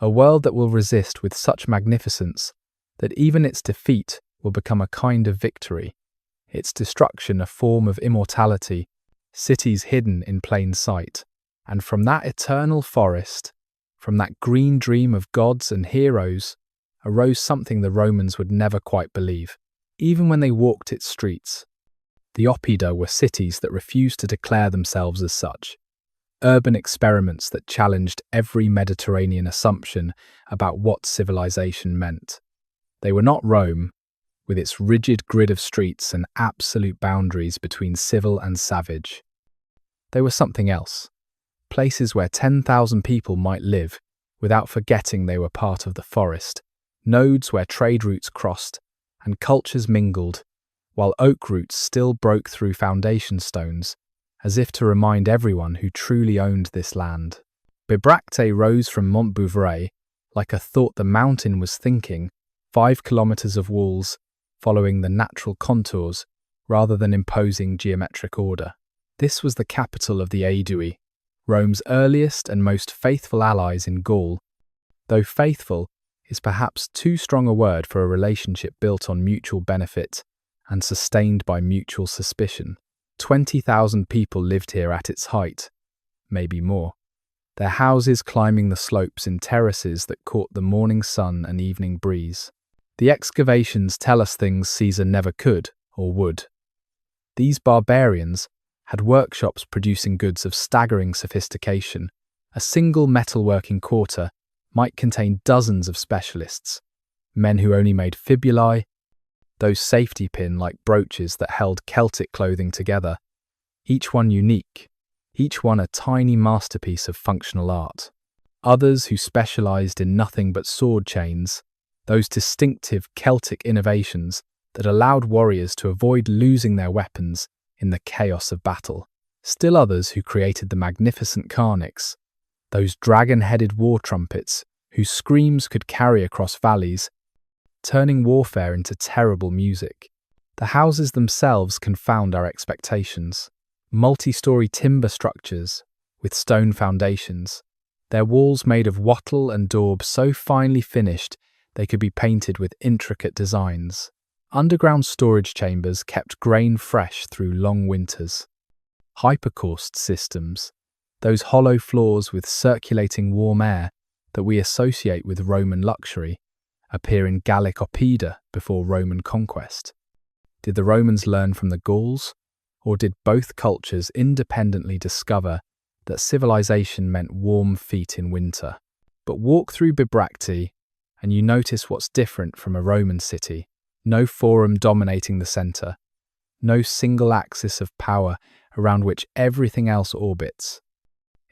a world that will resist with such magnificence that even its defeat will become a kind of victory, its destruction a form of immortality, cities hidden in plain sight. And from that eternal forest, from that green dream of gods and heroes, arose something the Romans would never quite believe, even when they walked its streets. The Oppida were cities that refused to declare themselves as such, urban experiments that challenged every Mediterranean assumption about what civilization meant. They were not Rome, with its rigid grid of streets and absolute boundaries between civil and savage. They were something else. Places where 10,000 people might live without forgetting they were part of the forest, nodes where trade routes crossed and cultures mingled, while oak roots still broke through foundation stones, as if to remind everyone who truly owned this land. Bibracte rose from Mont Bouvray like a thought the mountain was thinking, 5 kilometers of walls following the natural contours rather than imposing geometric order. This was the capital of the Aedui, Rome's earliest and most faithful allies in Gaul, though faithful is perhaps too strong a word for a relationship built on mutual benefit and sustained by mutual suspicion. 20,000 people lived here at its height, maybe more, their houses climbing the slopes in terraces that caught the morning sun and evening breeze. The excavations tell us things Caesar never could or would. These barbarians had workshops producing goods of staggering sophistication. A single metalworking quarter might contain dozens of specialists, men who only made fibulae, those safety pin-like brooches that held Celtic clothing together, each one unique, each one a tiny masterpiece of functional art. Others who specialized in nothing but sword chains, those distinctive Celtic innovations that allowed warriors to avoid losing their weapons in the chaos of battle. Still others who created the magnificent carnix, those dragon-headed war trumpets whose screams could carry across valleys, turning warfare into terrible music. The houses themselves confound our expectations. Multi-story timber structures with stone foundations, their walls made of wattle and daub so finely finished they could be painted with intricate designs. Underground storage chambers kept grain fresh through long winters. Hypercaust systems, those hollow floors with circulating warm air that we associate with Roman luxury, appear in Gallic oppida before Roman conquest. Did the Romans learn from the Gauls, or did both cultures independently discover that civilization meant warm feet in winter? But walk through Bibracte and you notice what's different from a Roman city. No forum dominating the center, no single axis of power around which everything else orbits.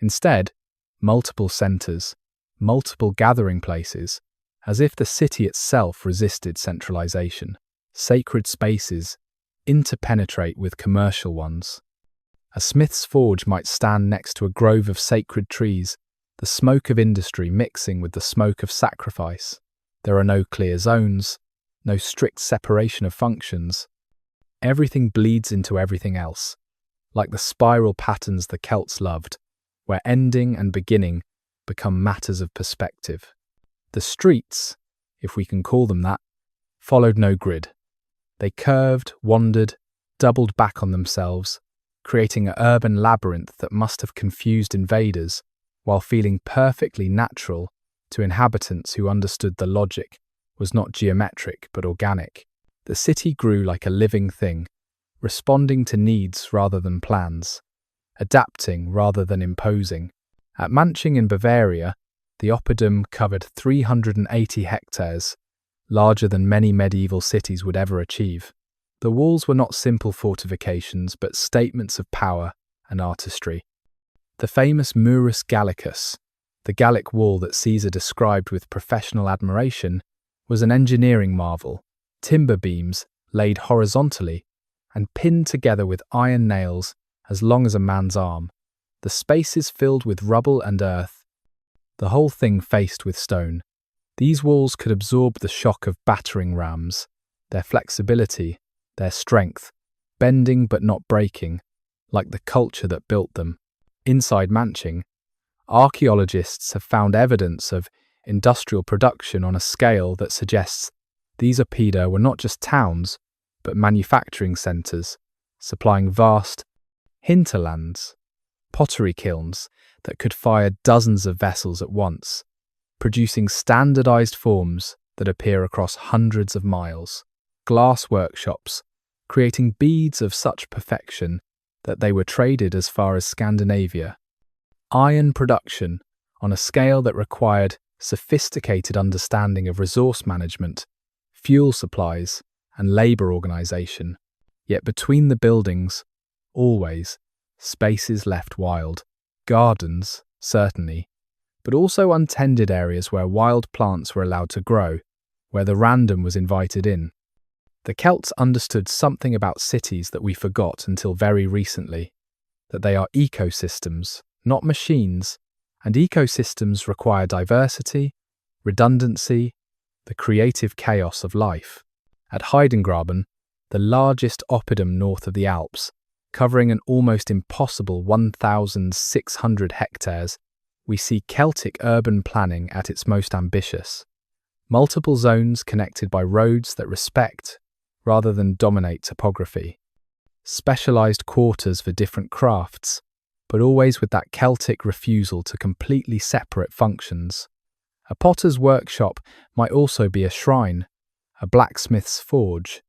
Instead, multiple centers, multiple gathering places, as if the city itself resisted centralization. Sacred spaces interpenetrate with commercial ones. A smith's forge might stand next to a grove of sacred trees, the smoke of industry mixing with the smoke of sacrifice. There are no clear zones, no strict separation of functions. Everything bleeds into everything else, like the spiral patterns the Celts loved, where ending and beginning become matters of perspective. The streets, if we can call them that, followed no grid. They curved, wandered, doubled back on themselves, creating an urban labyrinth that must have confused invaders while feeling perfectly natural to inhabitants who understood the logic was not geometric but organic. The city grew like a living thing, responding to needs rather than plans, adapting rather than imposing. At Manching in Bavaria, the oppidum covered 380 hectares, larger than many medieval cities would ever achieve. The walls were not simple fortifications but statements of power and artistry. The famous Murus Gallicus, the Gallic wall that Caesar described with professional admiration, was an engineering marvel. Timber beams laid horizontally and pinned together with iron nails as long as a man's arm, the spaces filled with rubble and earth, the whole thing faced with stone. These walls could absorb the shock of battering rams, their flexibility, their strength, bending but not breaking, like the culture that built them. Inside Manching, archaeologists have found evidence of industrial production on a scale that suggests these oppida were not just towns, but manufacturing centres, supplying vast hinterlands, pottery kilns that could fire dozens of vessels at once, producing standardised forms that appear across hundreds of miles, glass workshops, creating beads of such perfection that they were traded as far as Scandinavia, iron production on a scale that required sophisticated understanding of resource management, fuel supplies, and labour organisation. Yet between the buildings, always, spaces left wild. Gardens, certainly, but also untended areas where wild plants were allowed to grow, where the random was invited in. The Celts understood something about cities that we forgot until very recently, that they are ecosystems, not machines, and ecosystems require diversity, redundancy, the creative chaos of life. At Heidengraben, the largest oppidum north of the Alps, covering an almost impossible 1,600 hectares, we see Celtic urban planning at its most ambitious. Multiple zones connected by roads that respect, rather than dominate topography. Specialised quarters for different crafts, but always with that Celtic refusal to completely separate functions. A potter's workshop might also be a shrine, a blacksmith's forge,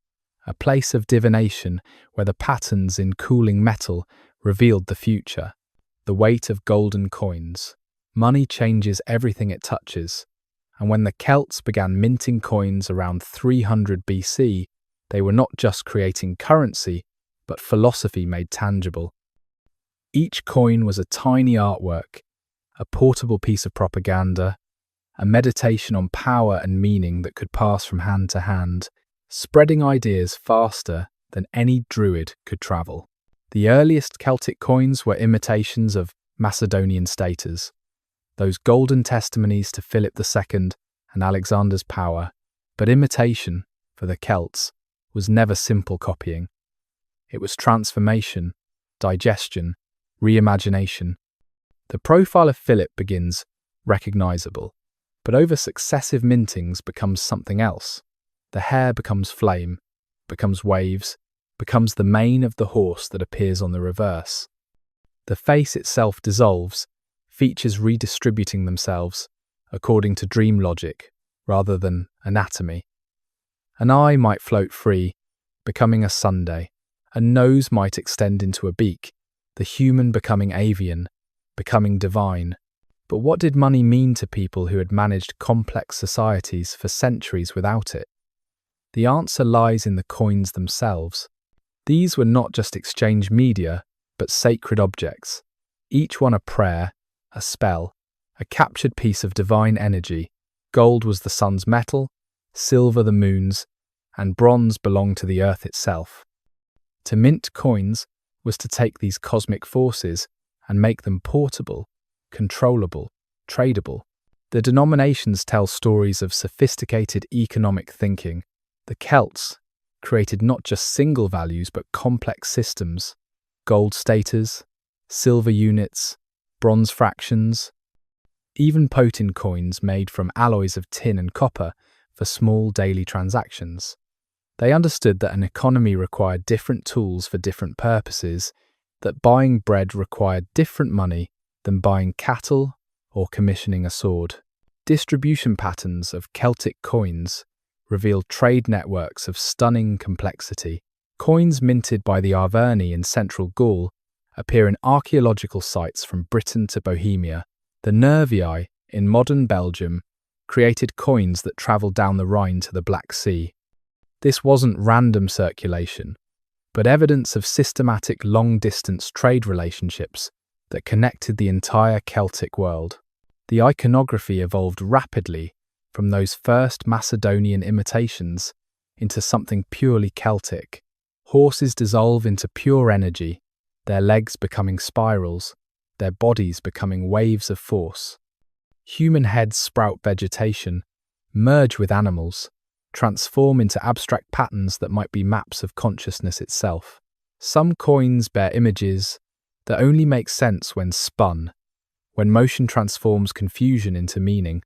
a place of divination where the patterns in cooling metal revealed the future, the weight of golden coins. Money changes everything it touches, and when the Celts began minting coins around 300 BC, they were not just creating currency, but philosophy made tangible. Each coin was a tiny artwork, a portable piece of propaganda, a meditation on power and meaning that could pass from hand to hand, spreading ideas faster than any Druid could travel. The earliest Celtic coins were imitations of Macedonian staters, those golden testimonies to Philip II and Alexander's power. But imitation, for the Celts, was never simple copying. It was transformation, digestion, reimagination. The profile of Philip begins recognizable, but over successive mintings becomes something else. The hair becomes flame, becomes waves, becomes the mane of the horse that appears on the reverse. The face itself dissolves, features redistributing themselves according to dream logic rather than anatomy. An eye might float free, becoming a sundae. A nose might extend into a beak, the human becoming avian, becoming divine. But what did money mean to people who had managed complex societies for centuries without it? The answer lies in the coins themselves. These were not just exchange media, but sacred objects, each one a prayer, a spell, a captured piece of divine energy. Gold was the sun's metal, silver the moon's, and bronze belonged to the earth itself. To mint coins was to take these cosmic forces and make them portable, controllable, tradable. The denominations tell stories of sophisticated economic thinking. The Celts created not just single values but complex systems: gold staters, silver units, bronze fractions, even potin coins made from alloys of tin and copper for small daily transactions. They understood that an economy required different tools for different purposes, that buying bread required different money than buying cattle or commissioning a sword. Distribution patterns of Celtic coins reveal trade networks of stunning complexity. Coins minted by the Arverni in central Gaul appear in archaeological sites from Britain to Bohemia. The Nervii in modern Belgium created coins that travelled down the Rhine to the Black Sea. This wasn't random circulation, but evidence of systematic long-distance trade relationships that connected the entire Celtic world. The iconography evolved rapidly from those first Macedonian imitations into something purely Celtic. Horses dissolve into pure energy, their legs becoming spirals, their bodies becoming waves of force. Human heads sprout vegetation, merge with animals, transform into abstract patterns that might be maps of consciousness itself. Some coins bear images that only make sense when spun, when motion transforms confusion into meaning.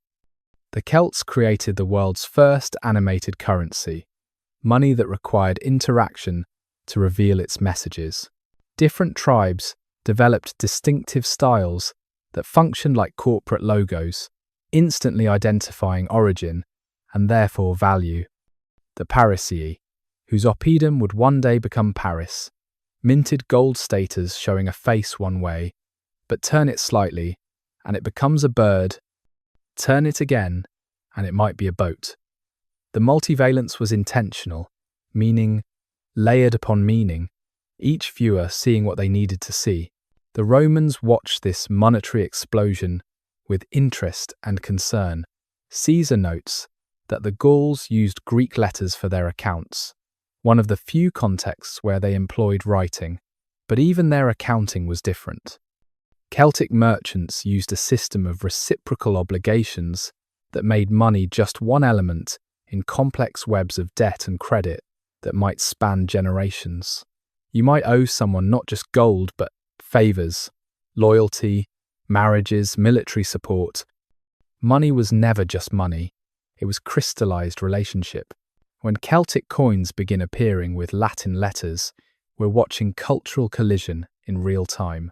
The Celts created the world's first animated currency, money that required interaction to reveal its messages. Different tribes developed distinctive styles that functioned like corporate logos, instantly identifying origin and therefore value. The Parisii, whose oppidum would one day become Paris, minted gold staters showing a face one way, but turn it slightly and it becomes a bird, turn it again and it might be a boat. The multivalence was intentional, meaning layered upon meaning, each viewer seeing what they needed to see. The Romans watched this monetary explosion with interest and concern. Caesar notes that the Gauls used Greek letters for their accounts, one of the few contexts where they employed writing, but even their accounting was different. Celtic merchants used a system of reciprocal obligations that made money just one element in complex webs of debt and credit that might span generations. You might owe someone not just gold but favours, loyalty, marriages, military support. Money was never just money. It was crystallized relationship. When Celtic coins begin appearing with Latin letters, we're watching cultural collision in real time.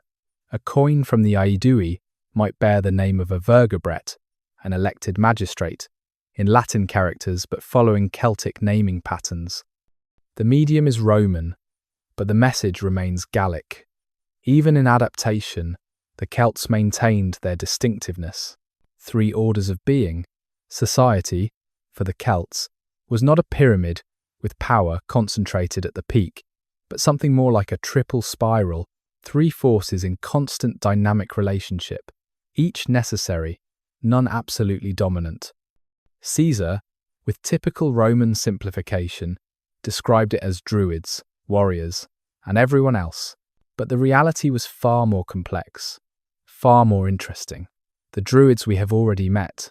A coin from the Aedui might bear the name of a vergobret, an elected magistrate, in Latin characters but following Celtic naming patterns. The medium is Roman, but the message remains Gallic. Even in adaptation, the Celts maintained their distinctiveness. 3 orders of being. Society, for the Celts, was not a pyramid with power concentrated at the peak, but something more like a triple spiral, 3 forces in constant dynamic relationship, each necessary, none absolutely dominant. Caesar, with typical Roman simplification, described it as druids, warriors, and everyone else, but the reality was far more complex, far more interesting. The Druids we have already met,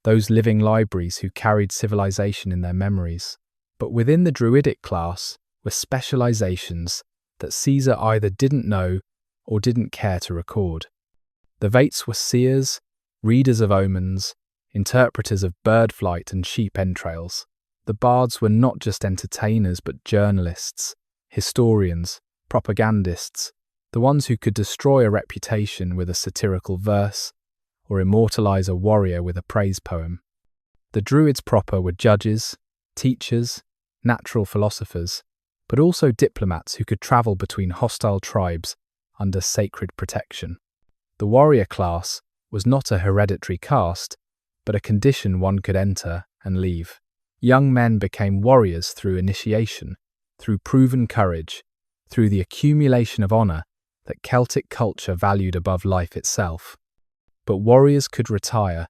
those living libraries who carried civilization in their memories. But within the Druidic class were specializations that Caesar either didn't know or didn't care to record. The Vates were seers, readers of omens, interpreters of bird flight and sheep entrails. The bards were not just entertainers but journalists, historians, propagandists, the ones who could destroy a reputation with a satirical verse or immortalize a warrior with a praise poem. The Druids proper were judges, teachers, natural philosophers, but also diplomats who could travel between hostile tribes under sacred protection. The warrior class was not a hereditary caste, but a condition one could enter and leave. Young men became warriors through initiation, through proven courage, through the accumulation of honor that Celtic culture valued above life itself. But warriors could retire,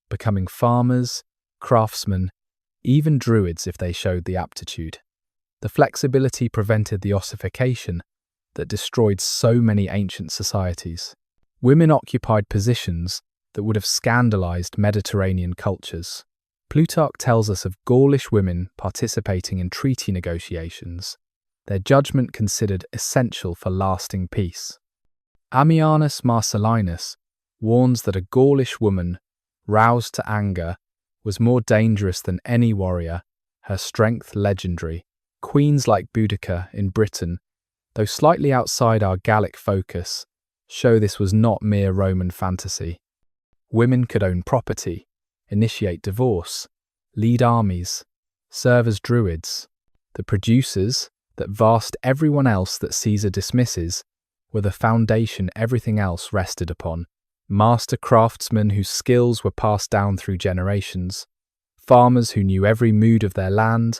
becoming farmers, craftsmen, even druids if they showed the aptitude. The flexibility prevented the ossification that destroyed so many ancient societies. Women occupied positions that would have scandalized Mediterranean cultures. Plutarch tells us of Gaulish women participating in treaty negotiations, their judgment considered essential for lasting peace. Ammianus Marcellinus warns that a Gaulish woman, roused to anger, was more dangerous than any warrior, her strength legendary. Queens like Boudica in Britain, though slightly outside our Gallic focus, show this was not mere Roman fantasy. Women could own property, initiate divorce, lead armies, serve as druids. The producers that vast everyone else that Caesar dismisses were the foundation everything else rested upon. Master craftsmen whose skills were passed down through generations, farmers who knew every mood of their land,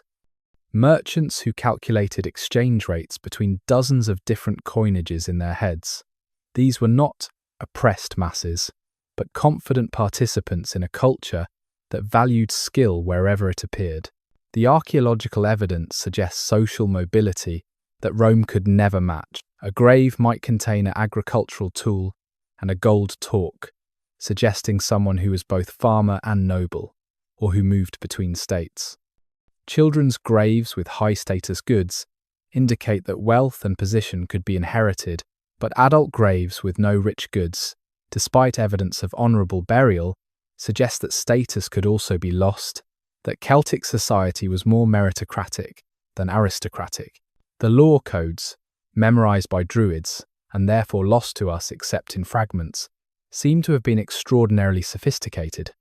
merchants who calculated exchange rates between dozens of different coinages in their heads. These were not oppressed masses, but confident participants in a culture that valued skill wherever it appeared. The archaeological evidence suggests social mobility that Rome could never match. A grave might contain an agricultural tool and a gold torque, suggesting someone who was both farmer and noble, or who moved between states. Children's graves with high-status goods indicate that wealth and position could be inherited, but adult graves with no rich goods, despite evidence of honourable burial, suggest that status could also be lost, that Celtic society was more meritocratic than aristocratic. The law codes, memorised by Druids, and therefore lost to us except in fragments, seem to have been extraordinarily sophisticated.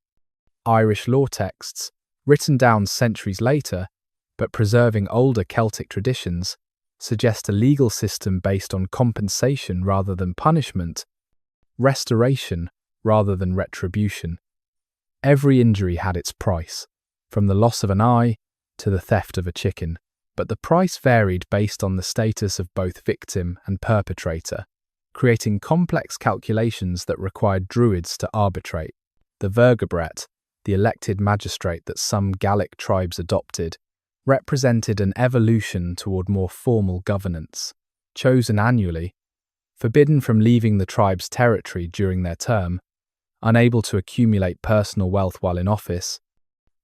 Irish law texts, written down centuries later, but preserving older Celtic traditions, suggest a legal system based on compensation rather than punishment, restoration rather than retribution. Every injury had its price, from the loss of an eye to the theft of a chicken, but the price varied based on the status of both victim and perpetrator, creating complex calculations that required druids to arbitrate. The vergobret, the elected magistrate that some Gallic tribes adopted, represented an evolution toward more formal governance. Chosen annually, forbidden from leaving the tribe's territory during their term, unable to accumulate personal wealth while in office,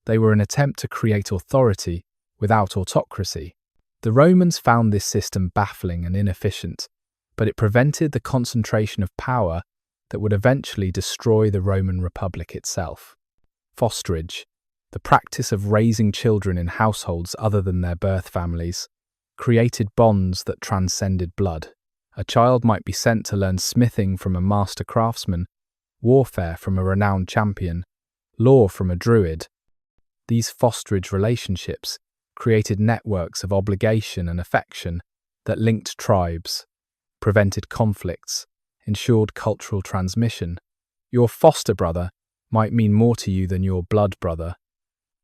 they were an attempt to create authority without autocracy. The Romans found this system baffling and inefficient, but it prevented the concentration of power that would eventually destroy the Roman Republic itself. Fosterage, the practice of raising children in households other than their birth families, created bonds that transcended blood. A child might be sent to learn smithing from a master craftsman, warfare from a renowned champion, law from a druid. These fosterage relationships created networks of obligation and affection that linked tribes, prevented conflicts, ensured cultural transmission. Your foster brother might mean more to you than your blood brother.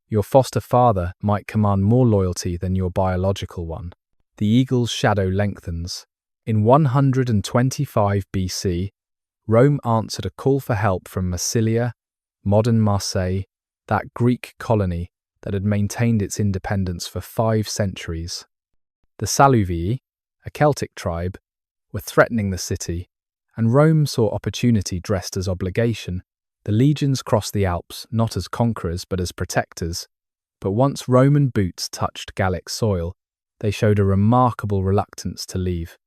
Your foster father might command more loyalty than your biological one. The eagle's shadow lengthens. In 125 BC, Rome answered a call for help from Massilia, modern Marseille, that Greek colony that had maintained its independence for 5 centuries. The Saluvii, a Celtic tribe, were threatening the city, and Rome saw opportunity dressed as obligation. The legions crossed the Alps not as conquerors but as protectors, but once Roman boots touched Gallic soil, they showed a remarkable reluctance to leave.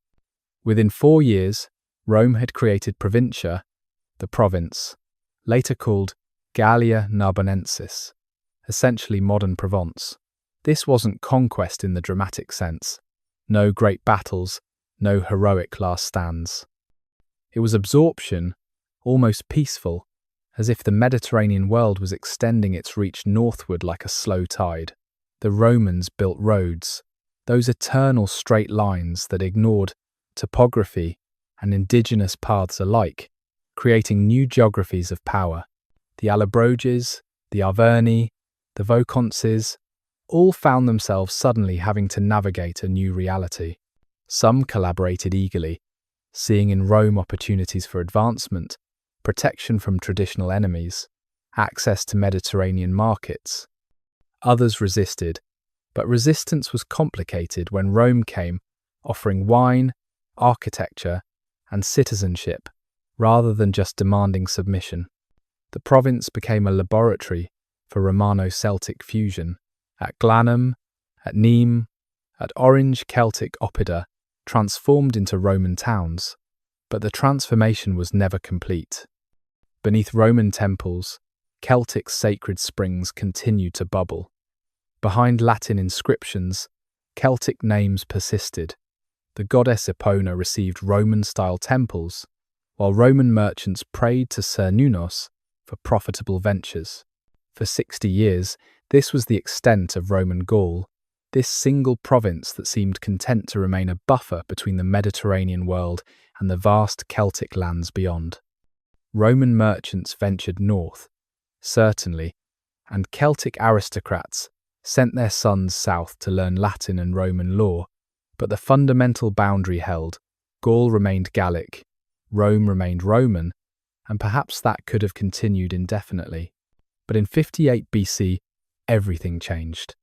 Within 4 years, Rome had created Provincia, the province, later called Gallia Narbonensis, essentially modern Provence. This wasn't conquest in the dramatic sense. No great battles, no heroic last stands. It was absorption, almost peaceful, as if the Mediterranean world was extending its reach northward like a slow tide. The Romans built roads, those eternal straight lines that ignored topography and indigenous paths alike, creating new geographies of power. The Allobroges, the Arverni, the Voconces, all found themselves suddenly having to navigate a new reality. Some collaborated eagerly, seeing in Rome opportunities for advancement, protection from traditional enemies, access to Mediterranean markets. Others resisted, but resistance was complicated when Rome came, offering wine, architecture, and citizenship, rather than just demanding submission. The province became a laboratory for Romano-Celtic fusion. At Glanum, at Nîmes, at Orange, Celtic Oppida transformed into Roman towns, but the transformation was never complete. Beneath Roman temples, Celtic sacred springs continued to bubble. Behind Latin inscriptions, Celtic names persisted. The goddess Epona received Roman-style temples, while Roman merchants prayed to Cernunnos for profitable ventures. For 60 years, this was the extent of Roman Gaul, this single province that seemed content to remain a buffer between the Mediterranean world and the vast Celtic lands beyond. Roman merchants ventured north, certainly, and Celtic aristocrats sent their sons south to learn Latin and Roman law, but the fundamental boundary held. Gaul remained Gallic, Rome remained Roman, and perhaps that could have continued indefinitely. But in 58 BC, everything changed.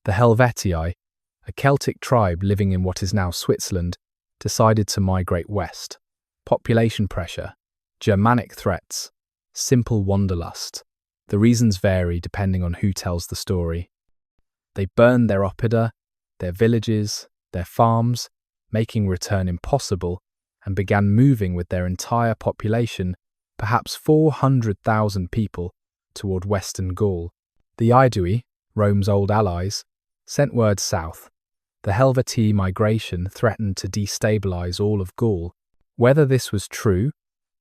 The Helvetii, a Celtic tribe living in what is now Switzerland, decided to migrate west. Population pressure, Germanic threats, simple wanderlust. The reasons vary depending on who tells the story. They burned their oppida, their villages, their farms, making return impossible, and began moving with their entire population, perhaps 400,000 people, toward western Gaul. The Aedui, Rome's old allies, sent word south. The Helvetii migration threatened to destabilize all of Gaul. Whether this was true,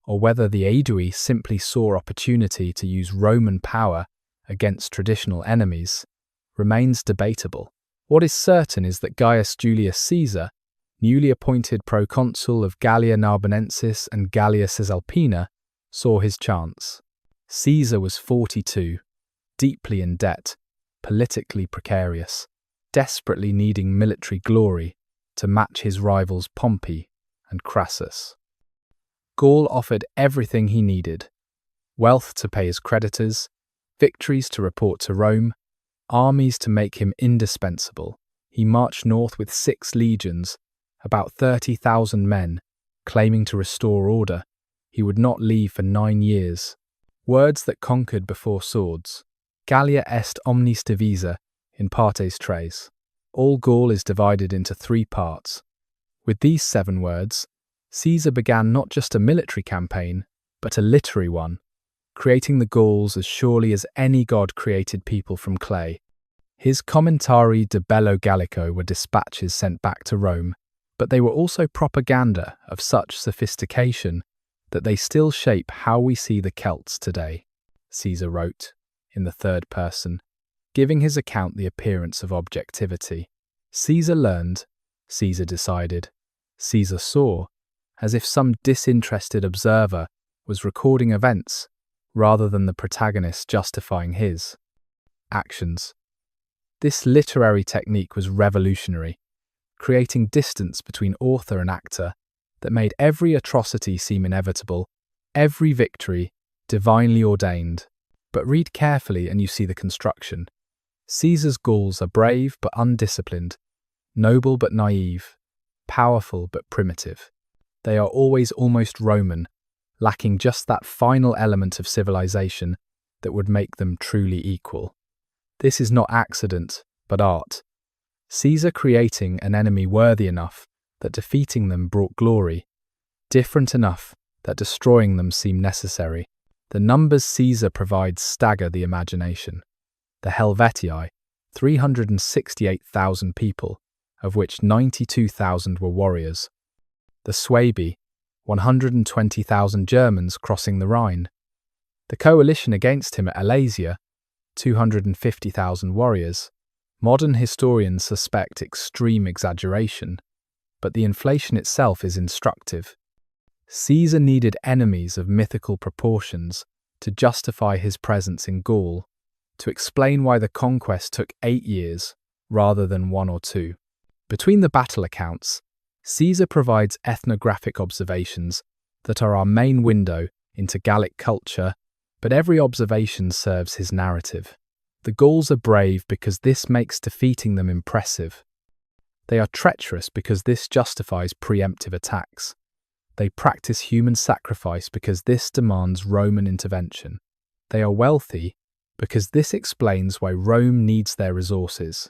or whether the Aedui simply saw opportunity to use Roman power against traditional enemies, remains debatable. What is certain is that Gaius Julius Caesar, newly appointed proconsul of Gallia Narbonensis and Gallia Cisalpina, saw his chance. Caesar was 42, deeply in debt, politically precarious, desperately needing military glory to match his rivals Pompey and Crassus. Gaul offered everything he needed: wealth to pay his creditors, victories to report to Rome, armies to make him indispensable. He marched north with 6 legions, about 30,000 men, claiming to restore order. He would not leave for 9 years. Words that conquered before swords. Gallia est omnis divisa in partes tres. All Gaul is divided into 3 parts. With these 7 words, Caesar began not just a military campaign, but a literary one, creating the Gauls as surely as any god created people from clay. His Commentari de Bello Gallico were dispatches sent back to Rome, but they were also propaganda of such sophistication that they still shape how we see the Celts today. Caesar wrote, in the third person, giving his account the appearance of objectivity. Caesar learned, Caesar decided, Caesar saw, as if some disinterested observer was recording events rather than the protagonist justifying his actions. This literary technique was revolutionary, creating distance between author and actor that made every atrocity seem inevitable, every victory divinely ordained. But read carefully and you see the construction. Caesar's Gauls are brave but undisciplined, noble but naive, powerful but primitive. They are always almost Roman, lacking just that final element of civilization that would make them truly equal. This is not accident, but art. Caesar creating an enemy worthy enough that defeating them brought glory, different enough that destroying them seemed necessary. The numbers Caesar provides stagger the imagination. The Helvetii, 368,000 people, of which 92,000 were warriors. The Suebi, 120,000 Germans crossing the Rhine. The coalition against him at Alesia, 250,000 warriors. Modern historians suspect extreme exaggeration, but the inflation itself is instructive. Caesar needed enemies of mythical proportions to justify his presence in Gaul, to explain why the conquest took 8 years rather than 1 or 2. Between the battle accounts, Caesar provides ethnographic observations that are our main window into Gallic culture, but every observation serves his narrative. The Gauls are brave because this makes defeating them impressive. They are treacherous because this justifies preemptive attacks. They practice human sacrifice because this demands Roman intervention. They are wealthy because this explains why Rome needs their resources.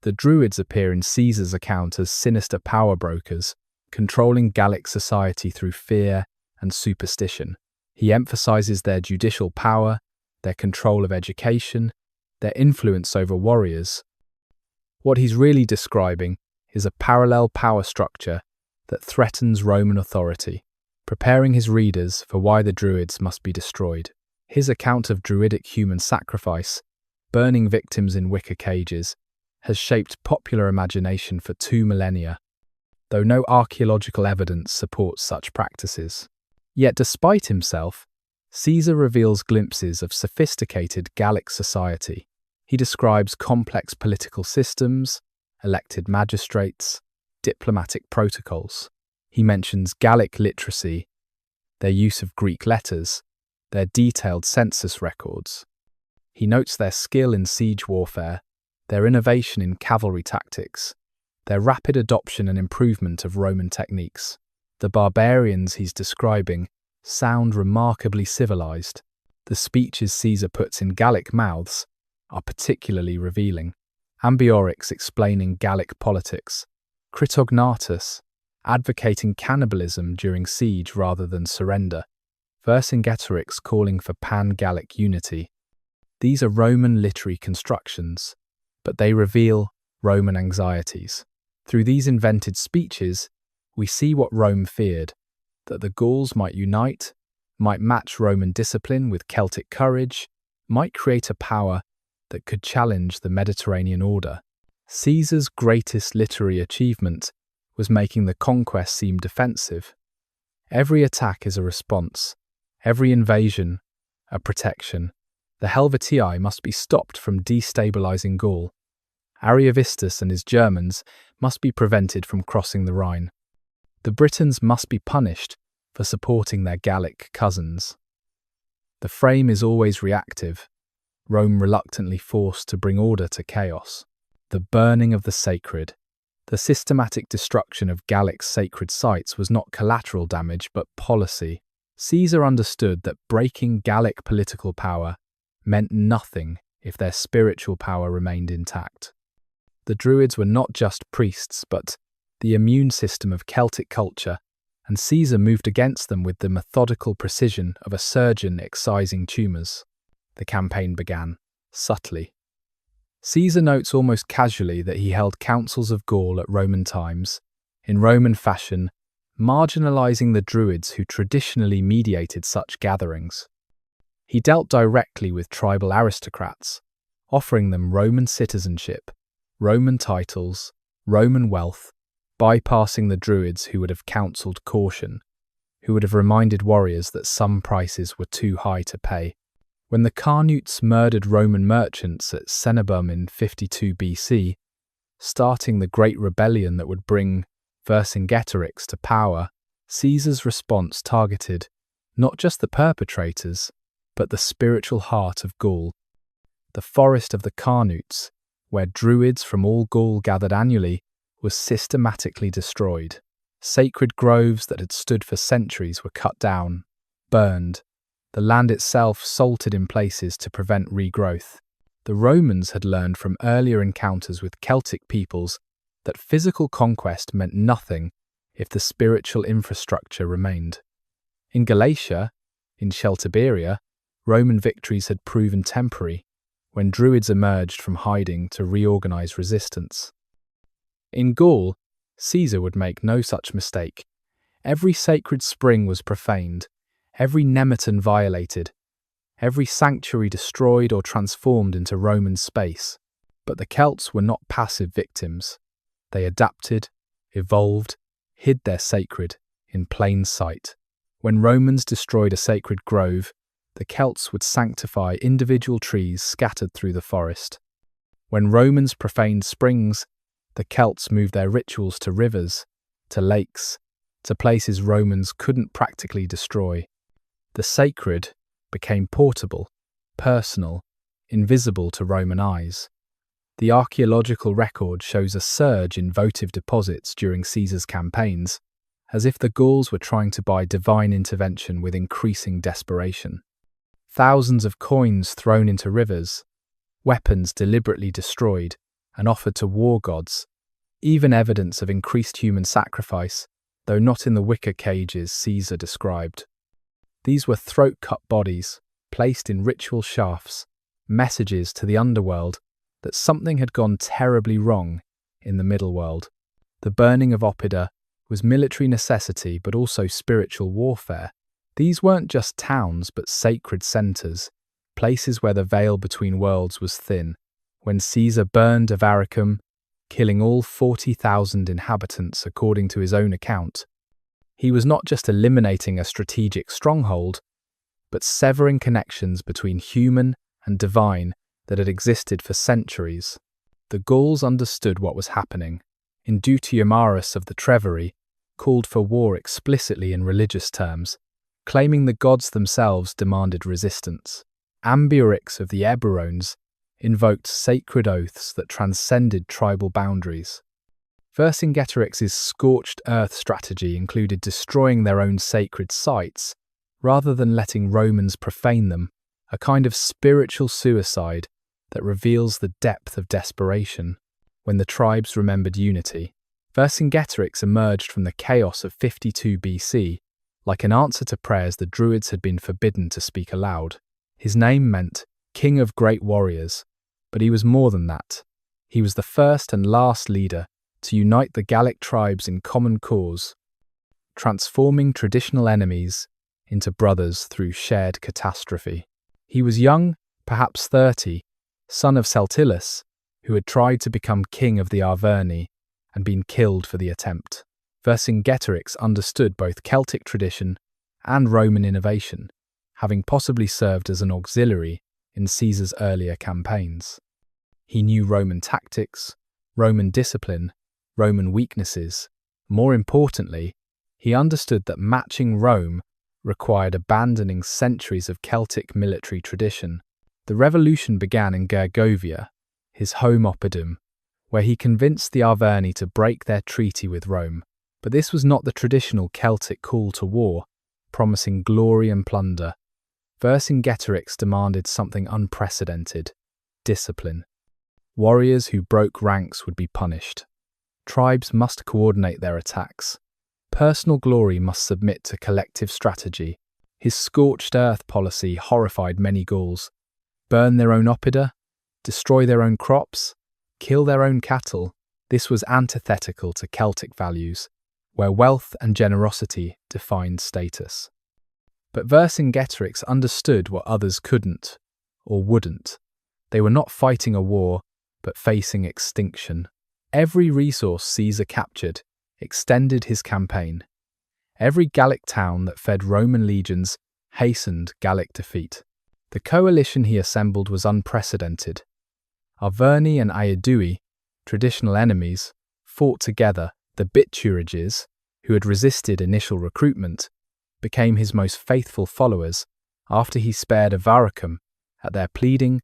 The Druids appear in Caesar's account as sinister power brokers, controlling Gallic society through fear and superstition. He emphasizes their judicial power, their control of education, their influence over warriors. What he's really describing is a parallel power structure that threatens Roman authority, preparing his readers for why the Druids must be destroyed. His account of Druidic human sacrifice, burning victims in wicker cages, has shaped popular imagination for 2 millennia, though no archaeological evidence supports such practices. Yet despite himself, Caesar reveals glimpses of sophisticated Gallic society. He describes complex political systems, elected magistrates, diplomatic protocols. He mentions Gallic literacy, their use of Greek letters, their detailed census records. He notes their skill in siege warfare, their innovation in cavalry tactics, their rapid adoption and improvement of Roman techniques. The barbarians he's describing sound remarkably civilized. The speeches Caesar puts in Gallic mouths are particularly revealing. Ambiorix explaining Gallic politics, Critognatus advocating cannibalism during siege rather than surrender, Vercingetorix calling for pan-Gallic unity. These are Roman literary constructions, but they reveal Roman anxieties. Through these invented speeches, we see what Rome feared, that the Gauls might unite, might match Roman discipline with Celtic courage, might create a power that could challenge the Mediterranean order. Caesar's greatest literary achievement was making the conquest seem defensive. Every attack is a response, every invasion a protection. The Helvetii must be stopped from destabilizing Gaul. Ariovistus and his Germans must be prevented from crossing the Rhine. The Britons must be punished for supporting their Gallic cousins. The frame is always reactive, Rome reluctantly forced to bring order to chaos. The burning of the sacred. The systematic destruction of Gallic sacred sites was not collateral damage but policy. Caesar understood that breaking Gallic political power meant nothing if their spiritual power remained intact. The Druids were not just priests but the immune system of Celtic culture, and Caesar moved against them with the methodical precision of a surgeon excising tumours. The campaign began, subtly. Caesar notes almost casually that he held councils of Gaul at Roman times, in Roman fashion, marginalising the Druids who traditionally mediated such gatherings. He dealt directly with tribal aristocrats, offering them Roman citizenship, Roman titles, Roman wealth, bypassing the Druids who would have counselled caution, who would have reminded warriors that some prices were too high to pay. When the Carnutes murdered Roman merchants at Cenabum in 52 BC, starting the great rebellion that would bring Vercingetorix to power, Caesar's response targeted not just the perpetrators, but the spiritual heart of Gaul. The forest of the Carnutes, where Druids from all Gaul gathered annually, was systematically destroyed. Sacred groves that had stood for centuries were cut down, burned. The land itself salted in places to prevent regrowth. The Romans had learned from earlier encounters with Celtic peoples that physical conquest meant nothing if the spiritual infrastructure remained. In Galatia, in Iberia, Roman victories had proven temporary when Druids emerged from hiding to reorganize resistance. In Gaul, Caesar would make no such mistake. Every sacred spring was profaned, every nemeton violated, every sanctuary destroyed or transformed into Roman space. But the Celts were not passive victims. They adapted, evolved, hid their sacred in plain sight. When Romans destroyed a sacred grove, the Celts would sanctify individual trees scattered through the forest. When Romans profaned springs, the Celts moved their rituals to rivers, to lakes, to places Romans couldn't practically destroy. The sacred became portable, personal, invisible to Roman eyes. The archaeological record shows a surge in votive deposits during Caesar's campaigns, as if the Gauls were trying to buy divine intervention with increasing desperation. Thousands of coins thrown into rivers, weapons deliberately destroyed and offered to war gods, even evidence of increased human sacrifice, though not in the wicker cages Caesar described. These were throat-cut bodies, placed in ritual shafts, messages to the underworld that something had gone terribly wrong in the middle world. The burning of Oppida was military necessity but also spiritual warfare. These weren't just towns but sacred centres, places where the veil between worlds was thin. When Caesar burned Avaricum, killing all 40,000 inhabitants according to his own account, he was not just eliminating a strategic stronghold, but severing connections between human and divine that had existed for centuries. The Gauls understood what was happening. In Deutiomarus of the Treveri, called for war explicitly in religious terms, claiming the gods themselves demanded resistance. Ambiorix of the Eburones invoked sacred oaths that transcended tribal boundaries. Vercingetorix's scorched earth strategy included destroying their own sacred sites, rather than letting Romans profane them, a kind of spiritual suicide that reveals the depth of desperation. When the tribes remembered unity, Vercingetorix emerged from the chaos of 52 BC, like an answer to prayers the Druids had been forbidden to speak aloud. His name meant King of Great Warriors, but he was more than that. He was the first and last leader to unite the Gallic tribes in common cause, transforming traditional enemies into brothers through shared catastrophe. He was young, perhaps 30, son of Celtillus, who had tried to become king of the Arverni and been killed for the attempt. Vercingetorix understood both Celtic tradition and Roman innovation, having possibly served as an auxiliary in Caesar's earlier campaigns. He knew Roman tactics, Roman discipline, Roman weaknesses. More importantly, he understood that matching Rome required abandoning centuries of Celtic military tradition. The revolution began in Gergovia, his home oppidum, where he convinced the Arverni to break their treaty with Rome. But this was not the traditional Celtic call to war, promising glory and plunder. Vercingetorix demanded something unprecedented: discipline. Warriors who broke ranks would be punished. Tribes must coordinate their attacks. Personal glory must submit to collective strategy. His scorched earth policy horrified many Gauls. Burn their own oppida, destroy their own crops, kill their own cattle. This was antithetical to Celtic values, where wealth and generosity defined status. But Vercingetorix understood what others couldn't or wouldn't. They were not fighting a war, but facing extinction. Every resource Caesar captured extended his campaign. Every Gallic town that fed Roman legions hastened Gallic defeat. The coalition he assembled was unprecedented. Arverni and Aedui, traditional enemies, fought together. The Bituriges, who had resisted initial recruitment, became his most faithful followers after he spared Avaricum at their pleading,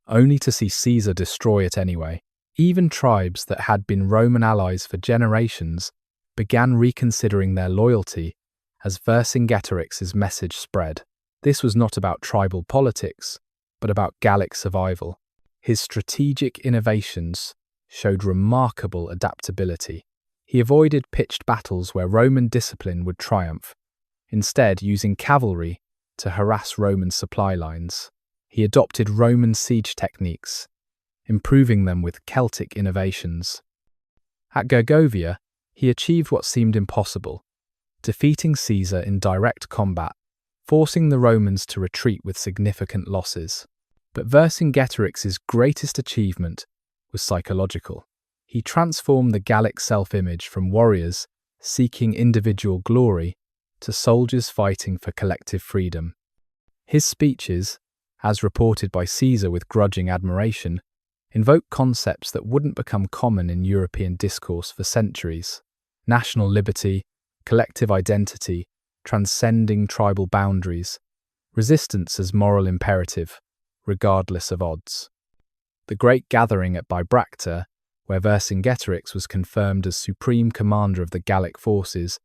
only to see Caesar destroy it anyway. Even tribes that had been Roman allies for generations began reconsidering their loyalty as Vercingetorix's message spread. This was not about tribal politics, but about Gallic survival. His strategic innovations showed remarkable adaptability. He avoided pitched battles where Roman discipline would triumph, instead using cavalry to harass Roman supply lines. He adopted Roman siege techniques, improving them with Celtic innovations. At Gergovia, he achieved what seemed impossible, defeating Caesar in direct combat, forcing the Romans to retreat with significant losses. But Vercingetorix's greatest achievement was psychological. He transformed the Gallic self-image from warriors seeking individual glory to soldiers fighting for collective freedom. His speeches, as reported by Caesar with grudging admiration, invoke concepts that wouldn't become common in European discourse for centuries: national liberty, collective identity, transcending tribal boundaries, resistance as moral imperative, regardless of odds. The Great Gathering at Bibracte, where Vercingetorix was confirmed as supreme commander of the Gallic forces,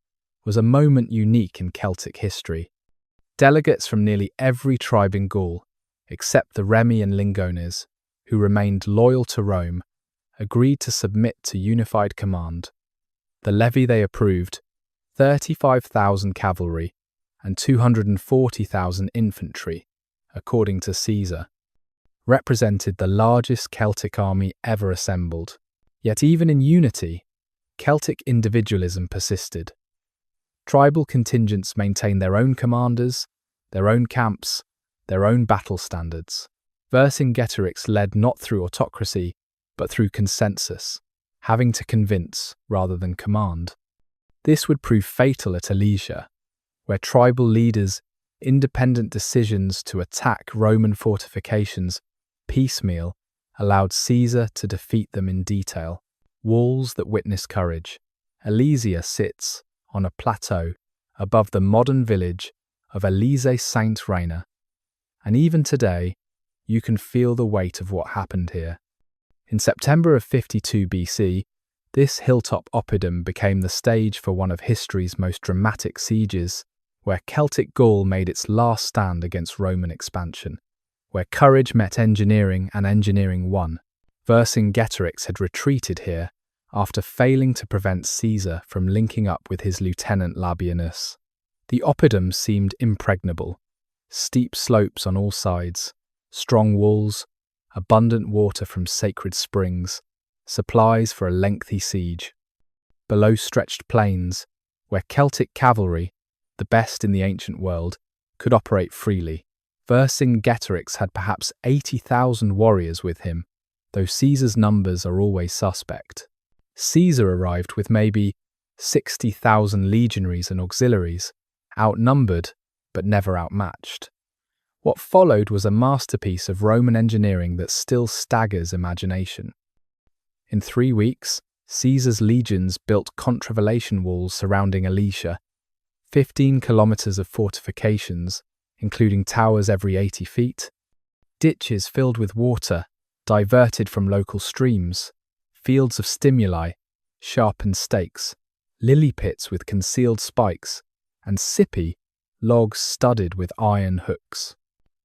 was a moment unique in Celtic history. Delegates from nearly every tribe in Gaul, except the Remi and Lingones, who remained loyal to Rome, agreed to submit to unified command. The levy they approved, 35,000 cavalry and 240,000 infantry, according to Caesar, represented the largest Celtic army ever assembled. Yet even in unity, Celtic individualism persisted. Tribal contingents maintained their own commanders, their own camps, their own battle standards. Vercingetorix led not through autocracy, but through consensus, having to convince rather than command. This would prove fatal at Alesia, where tribal leaders' independent decisions to attack Roman fortifications piecemeal allowed Caesar to defeat them in detail. Walls that witness courage. Alesia sits on a plateau above the modern village of Alizay-Saint-Reina, and even today, you can feel the weight of what happened here. In September of 52 BC, this hilltop oppidum became the stage for one of history's most dramatic sieges, where Celtic Gaul made its last stand against Roman expansion, where courage met engineering and engineering won. Vercingetorix had retreated here after failing to prevent Caesar from linking up with his lieutenant Labienus. The oppidum seemed impregnable, steep slopes on all sides, strong walls, abundant water from sacred springs, supplies for a lengthy siege. Below stretched plains, where Celtic cavalry, the best in the ancient world, could operate freely. Vercingetorix had perhaps 80,000 warriors with him, though Caesar's numbers are always suspect. Caesar arrived with maybe 60,000 legionaries and auxiliaries, outnumbered but never outmatched. What followed was a masterpiece of Roman engineering that still staggers imagination. In 3 weeks, Caesar's legions built contravallation walls surrounding Alesia, 15 kilometers of fortifications, including towers every 80 feet, ditches filled with water, diverted from local streams, fields of stimuli, sharpened stakes, lily pits with concealed spikes, and sipi, logs studded with iron hooks.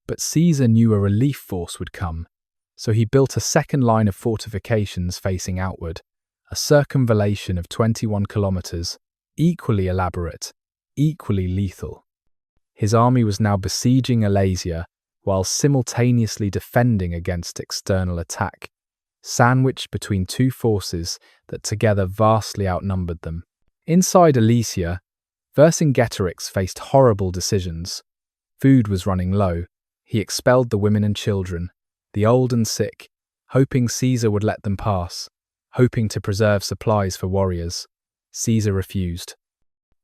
But Caesar knew a relief force would come, so he built a second line of fortifications facing outward, a circumvallation of 21 kilometers, equally elaborate, equally lethal. His army was now besieging Alesia while simultaneously defending against external attack, sandwiched between two forces that together vastly outnumbered them. Inside Alesia, Vercingetorix faced horrible decisions. Food was running low. He expelled the women and children, the old and sick, hoping Caesar would let them pass, hoping to preserve supplies for warriors. Caesar refused.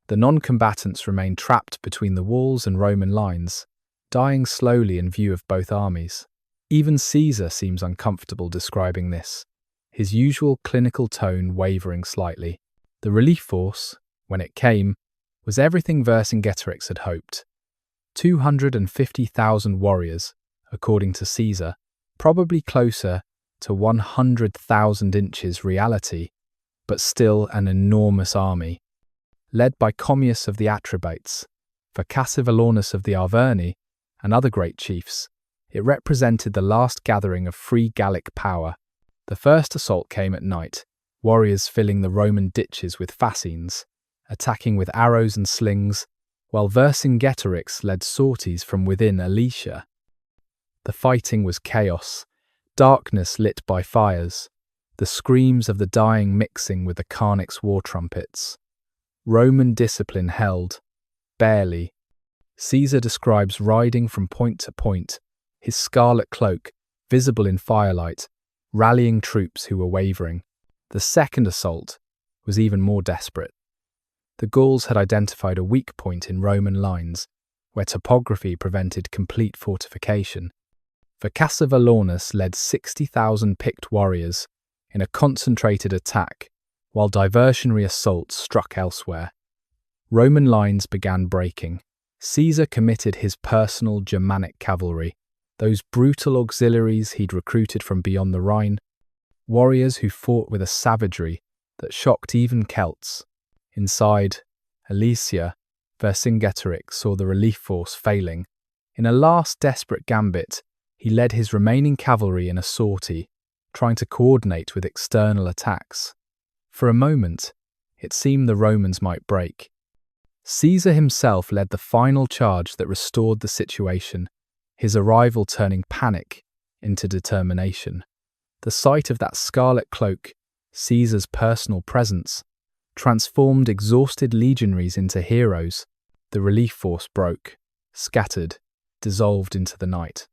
The non-combatants remained trapped between the walls and Roman lines, dying slowly in view of both armies. Even Caesar seems uncomfortable describing this, his usual clinical tone wavering slightly. The relief force, when it came, was everything Vercingetorix had hoped. 250,000 warriors, according to Caesar, probably closer to 100,000 inches reality, but still an enormous army. led by Commius of the Atrebates, for Cassivellaunus of the Arverni, and other great chiefs. It represented the last gathering of free Gallic power. The first assault came at night, warriors filling the Roman ditches with fascines, attacking with arrows and slings, while Vercingetorix led sorties from within Alesia. The fighting was chaos, darkness lit by fires, the screams of the dying mixing with the Carnix war trumpets. Roman discipline held, barely. Caesar describes riding from point to point, his scarlet cloak, visible in firelight, rallying troops who were wavering. The second assault was even more desperate. The Gauls had identified a weak point in Roman lines, where topography prevented complete fortification. For Cassivellaunus led 60,000 picked warriors in a concentrated attack, while diversionary assaults struck elsewhere. Roman lines began breaking. Caesar committed his personal Germanic cavalry, those brutal auxiliaries he'd recruited from beyond the Rhine, warriors who fought with a savagery that shocked even Celts. Inside Alesia, Vercingetorix saw the relief force failing. In a last desperate gambit, he led his remaining cavalry in a sortie, trying to coordinate with external attacks. For a moment, it seemed the Romans might break. Caesar himself led the final charge that restored the situation, his arrival turning panic into determination. The sight of that scarlet cloak, Caesar's personal presence, transformed exhausted legionaries into heroes. The relief force broke, scattered, dissolved into the night.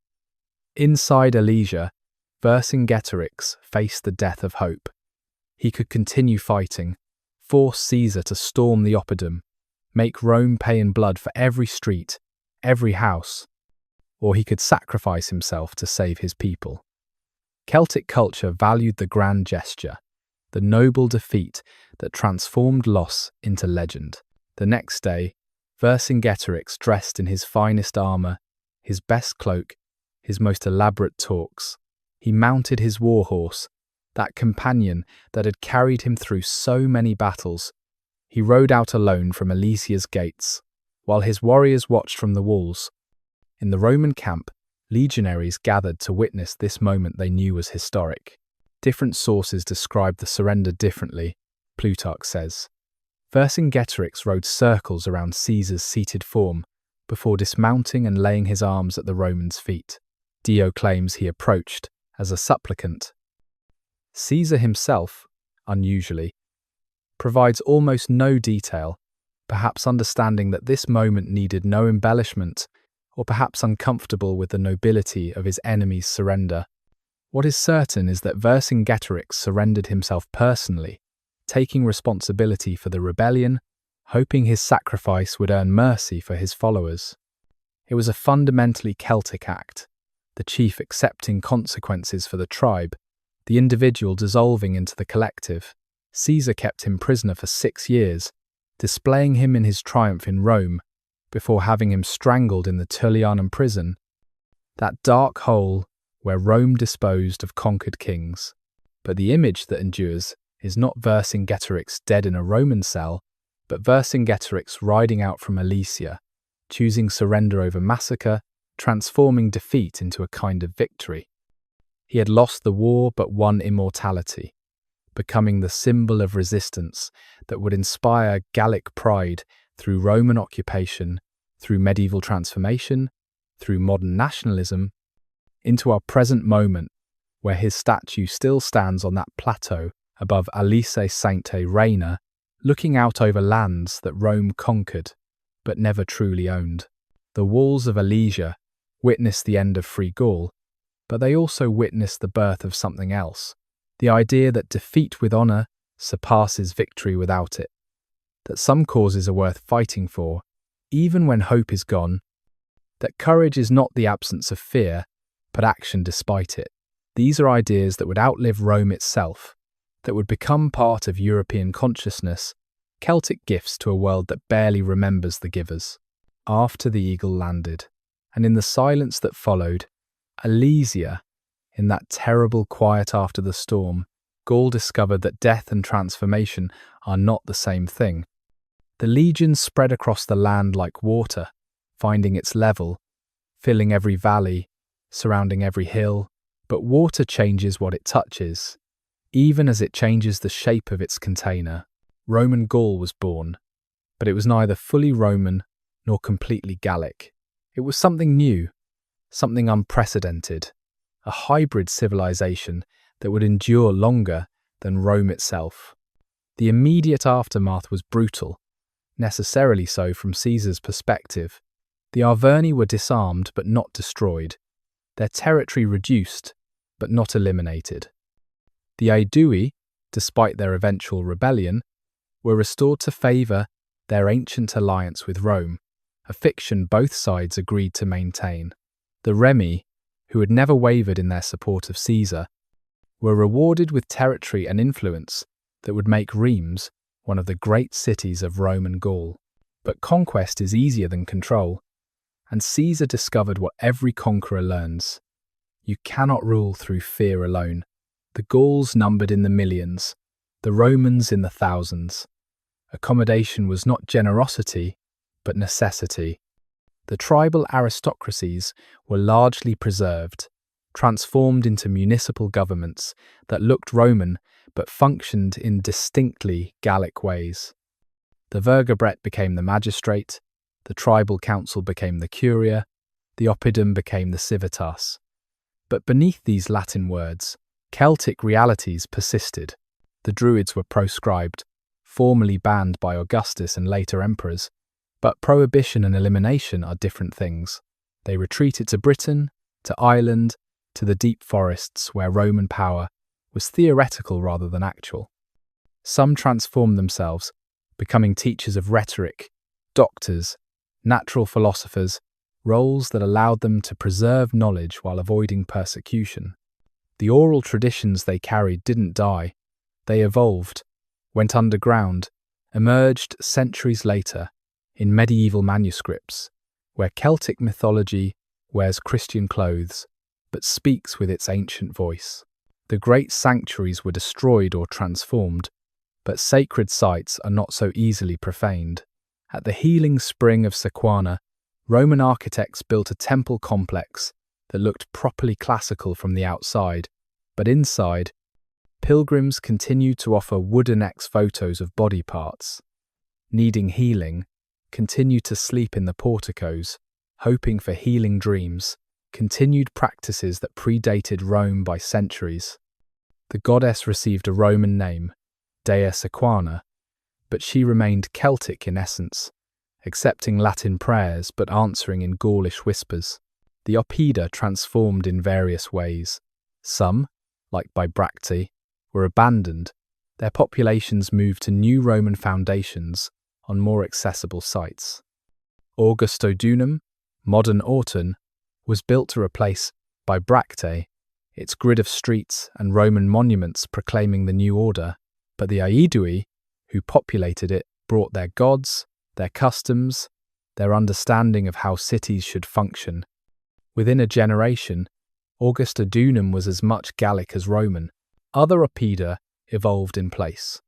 Inside Alesia, Vercingetorix faced the death of hope. He could continue fighting, force Caesar to storm the Oppidum, make Rome pay in blood for every street, every house, or he could sacrifice himself to save his people. Celtic culture valued the grand gesture, the noble defeat that transformed loss into legend. The next day, Vercingetorix, dressed in his finest armour, his best cloak, his most elaborate talks, he mounted his war horse, that companion that had carried him through so many battles. He rode out alone from Alesia's gates, while his warriors watched from the walls. In the Roman camp, legionaries gathered to witness this moment they knew was historic. Different sources describe the surrender differently, Plutarch says. Vercingetorix rode circles around Caesar's seated form before dismounting and laying his arms at the Romans' feet. Dio claims he approached as a supplicant. Caesar himself, unusually, provides almost no detail, perhaps understanding that this moment needed no embellishment, or perhaps uncomfortable with the nobility of his enemy's surrender. What is certain is that Vercingetorix surrendered himself personally, taking responsibility for the rebellion, hoping his sacrifice would earn mercy for his followers. It was a fundamentally Celtic act, the chief accepting consequences for the tribe, the individual dissolving into the collective. Caesar kept him prisoner for 6 years, displaying him in his triumph in Rome, before having him strangled in the Tullianum prison, that dark hole where Rome disposed of conquered kings. But the image that endures is not Vercingetorix dead in a Roman cell, but Vercingetorix riding out from Alesia, choosing surrender over massacre, transforming defeat into a kind of victory. He had lost the war but won immortality, becoming the symbol of resistance that would inspire Gallic pride through Roman occupation, through medieval transformation, through modern nationalism, into our present moment, where his statue still stands on that plateau above Alice Sancte Reina, looking out over lands that Rome conquered, but never truly owned. The walls of Alesia witnessed the end of free Gaul, but they also witnessed the birth of something else, the idea that defeat with honour surpasses victory without it, that some causes are worth fighting for, even when hope is gone, that courage is not the absence of fear, but action despite it. These are ideas that would outlive Rome itself, that would become part of European consciousness, Celtic gifts to a world that barely remembers the givers. After the eagle landed, and in the silence that followed, Alesia, in that terrible quiet after the storm, Gaul discovered that death and transformation are not the same thing. The legions spread across the land like water, finding its level, filling every valley, surrounding every hill. But water changes what it touches, even as it changes the shape of its container. Roman Gaul was born, but it was neither fully Roman nor completely Gallic. It was something new, something unprecedented, a hybrid civilization that would endure longer than Rome itself. The immediate aftermath was brutal, necessarily so from Caesar's perspective. The Arverni were disarmed but not destroyed, their territory reduced but not eliminated. The Aedui, despite their eventual rebellion, were restored to favour their ancient alliance with Rome, a fiction both sides agreed to maintain. The Remi, who had never wavered in their support of Caesar, were rewarded with territory and influence that would make Reims one of the great cities of Roman Gaul. But conquest is easier than control, and Caesar discovered what every conqueror learns. You cannot rule through fear alone. The Gauls numbered in the millions, the Romans in the thousands. Accommodation was not generosity, but necessity. The tribal aristocracies were largely preserved, transformed into municipal governments that looked Roman but functioned in distinctly Gallic ways. The vergobret became the magistrate, the tribal council became the curia, the oppidum became the civitas. But beneath these Latin words, Celtic realities persisted. The Druids were proscribed, formally banned by Augustus and later emperors. But prohibition and elimination are different things. They retreated to Britain, to Ireland, to the deep forests where Roman power was theoretical rather than actual. Some transformed themselves, becoming teachers of rhetoric, doctors, natural philosophers, roles that allowed them to preserve knowledge while avoiding persecution. The oral traditions they carried didn't die. They evolved, went underground, emerged centuries later in medieval manuscripts, where Celtic mythology wears Christian clothes, but speaks with its ancient voice. The great sanctuaries were destroyed or transformed, but sacred sites are not so easily profaned. At the healing spring of Sequana, Roman architects built a temple complex that looked properly classical from the outside, but inside, pilgrims continued to offer wooden ex-votos of body parts. Needing healing, continued to sleep in the porticos, hoping for healing dreams, continued practices that predated Rome by centuries. The goddess received a Roman name, Dea Sequana, but she remained Celtic in essence, accepting Latin prayers but answering in Gaulish whispers. The oppida transformed in various ways. Some, like Bibracte, were abandoned. Their populations moved to new Roman foundations on more accessible sites. Augustodunum, modern Autun, was built to replace Bibracte, its grid of streets and Roman monuments proclaiming the new order, but the Aedui, who populated it, brought their gods, their customs, their understanding of how cities should function. Within a generation, Augustodunum was as much Gallic as Roman. Other oppida evolved in place.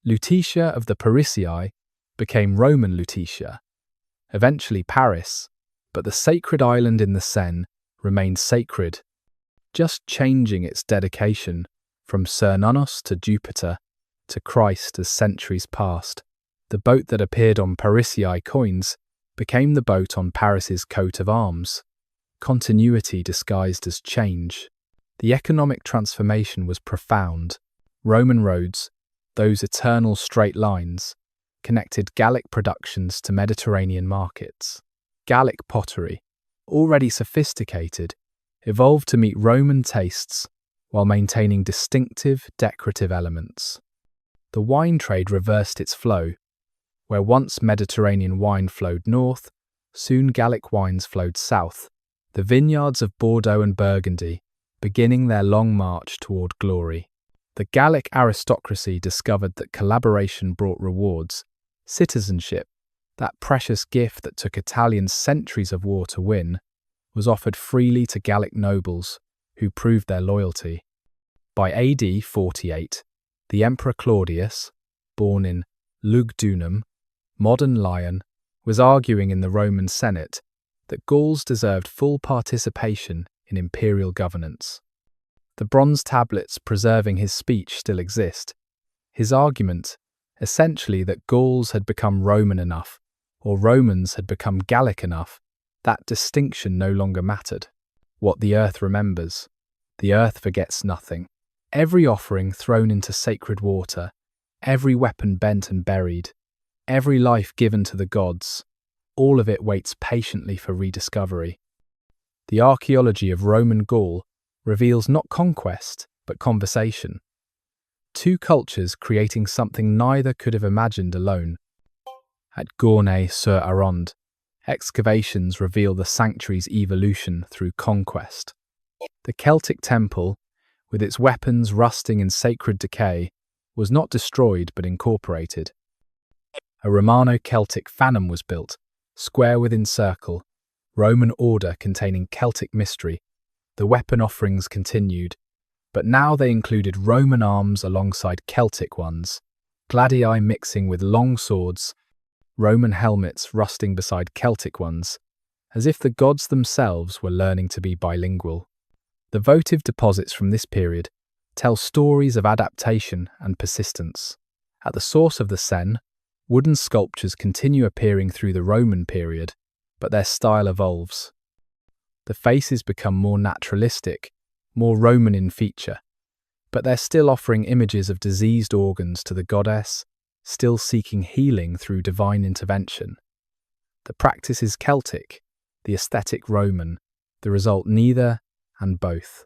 Lutetia of the Parisii became Roman Lutetia, eventually Paris, but the sacred island in the Seine remained sacred, just changing its dedication from Cernunnos to Jupiter to Christ as centuries passed. The boat that appeared on Parisii coins became the boat on Paris's coat of arms. Continuity disguised as change. The economic transformation was profound. Roman roads, those eternal straight lines, connected Gallic productions to Mediterranean markets. Gallic pottery, already sophisticated, evolved to meet Roman tastes while maintaining distinctive decorative elements. The wine trade reversed its flow. Where once Mediterranean wine flowed north, soon Gallic wines flowed south, the vineyards of Bordeaux and Burgundy beginning their long march toward glory. The Gallic aristocracy discovered that collaboration brought rewards. Citizenship, that precious gift that took Italians centuries of war to win, was offered freely to Gallic nobles who proved their loyalty. By AD 48, the Emperor Claudius, born in Lugdunum, modern lion, was arguing in the Roman Senate that Gauls deserved full participation in imperial governance. The bronze tablets preserving his speech still exist. His argument, essentially that Gauls had become Roman enough, or Romans had become Gallic enough, that distinction no longer mattered. What the earth remembers, the earth forgets nothing. Every offering thrown into sacred water, every weapon bent and buried, every life given to the gods, all of it waits patiently for rediscovery. The archaeology of Roman Gaul reveals not conquest, but conversation. Two cultures creating something neither could have imagined alone. At Gournay-sur-Aronde, excavations reveal the sanctuary's evolution through conquest. The Celtic temple, with its weapons rusting in sacred decay, was not destroyed but incorporated. A Romano-Celtic fanum was built, square within circle, Roman order containing Celtic mystery. The weapon offerings continued, but now they included Roman arms alongside Celtic ones, gladii mixing with long swords, Roman helmets rusting beside Celtic ones, as if the gods themselves were learning to be bilingual. The votive deposits from this period tell stories of adaptation and persistence. At the source of the Seine, wooden sculptures continue appearing through the Roman period, but their style evolves. The faces become more naturalistic, more Roman in feature, but they're still offering images of diseased organs to the goddess, still seeking healing through divine intervention. The practice is Celtic, the aesthetic Roman, the result neither and both.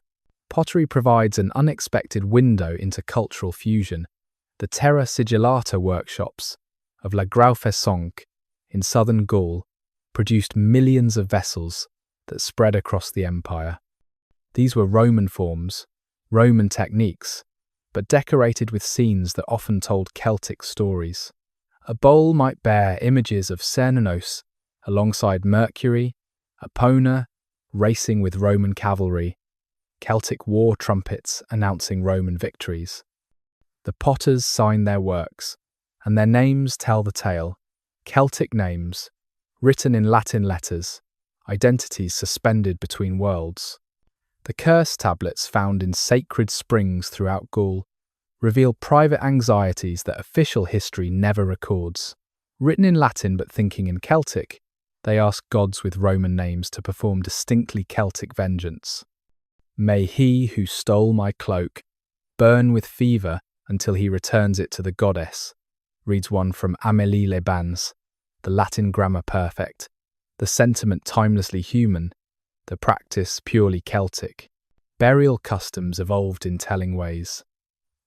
Pottery provides an unexpected window into cultural fusion. The Terra Sigillata workshops of La Grauffesonque in southern Gaul produced millions of vessels that spread across the empire. These were Roman forms, Roman techniques, but decorated with scenes that often told Celtic stories. A bowl might bear images of Cernunnos alongside Mercury, Epona racing with Roman cavalry, Celtic war trumpets announcing Roman victories. The potters sign their works, and their names tell the tale. Celtic names, written in Latin letters, identities suspended between worlds. The curse tablets found in sacred springs throughout Gaul reveal private anxieties that official history never records. Written in Latin but thinking in Celtic, they ask gods with Roman names to perform distinctly Celtic vengeance. May he who stole my cloak burn with fever until he returns it to the goddess, reads one from Amélie Lebans, the Latin grammar perfect, the sentiment timelessly human, the practice purely Celtic. Burial customs evolved in telling ways.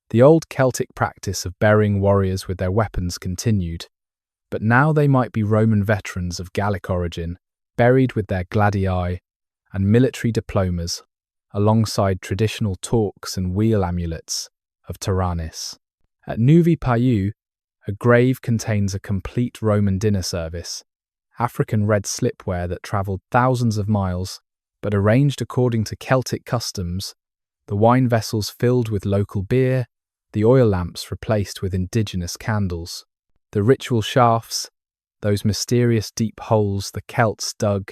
The old Celtic practice of burying warriors with their weapons continued, but now they might be Roman veterans of Gallic origin, buried with their gladii and military diplomas, alongside traditional torques and wheel amulets of Taranis. At Nouvy Paillou, a grave contains a complete Roman dinner service, African red slipware that travelled thousands of miles, but arranged according to Celtic customs, the wine vessels filled with local beer, the oil lamps replaced with indigenous candles. The ritual shafts, those mysterious deep holes the Celts dug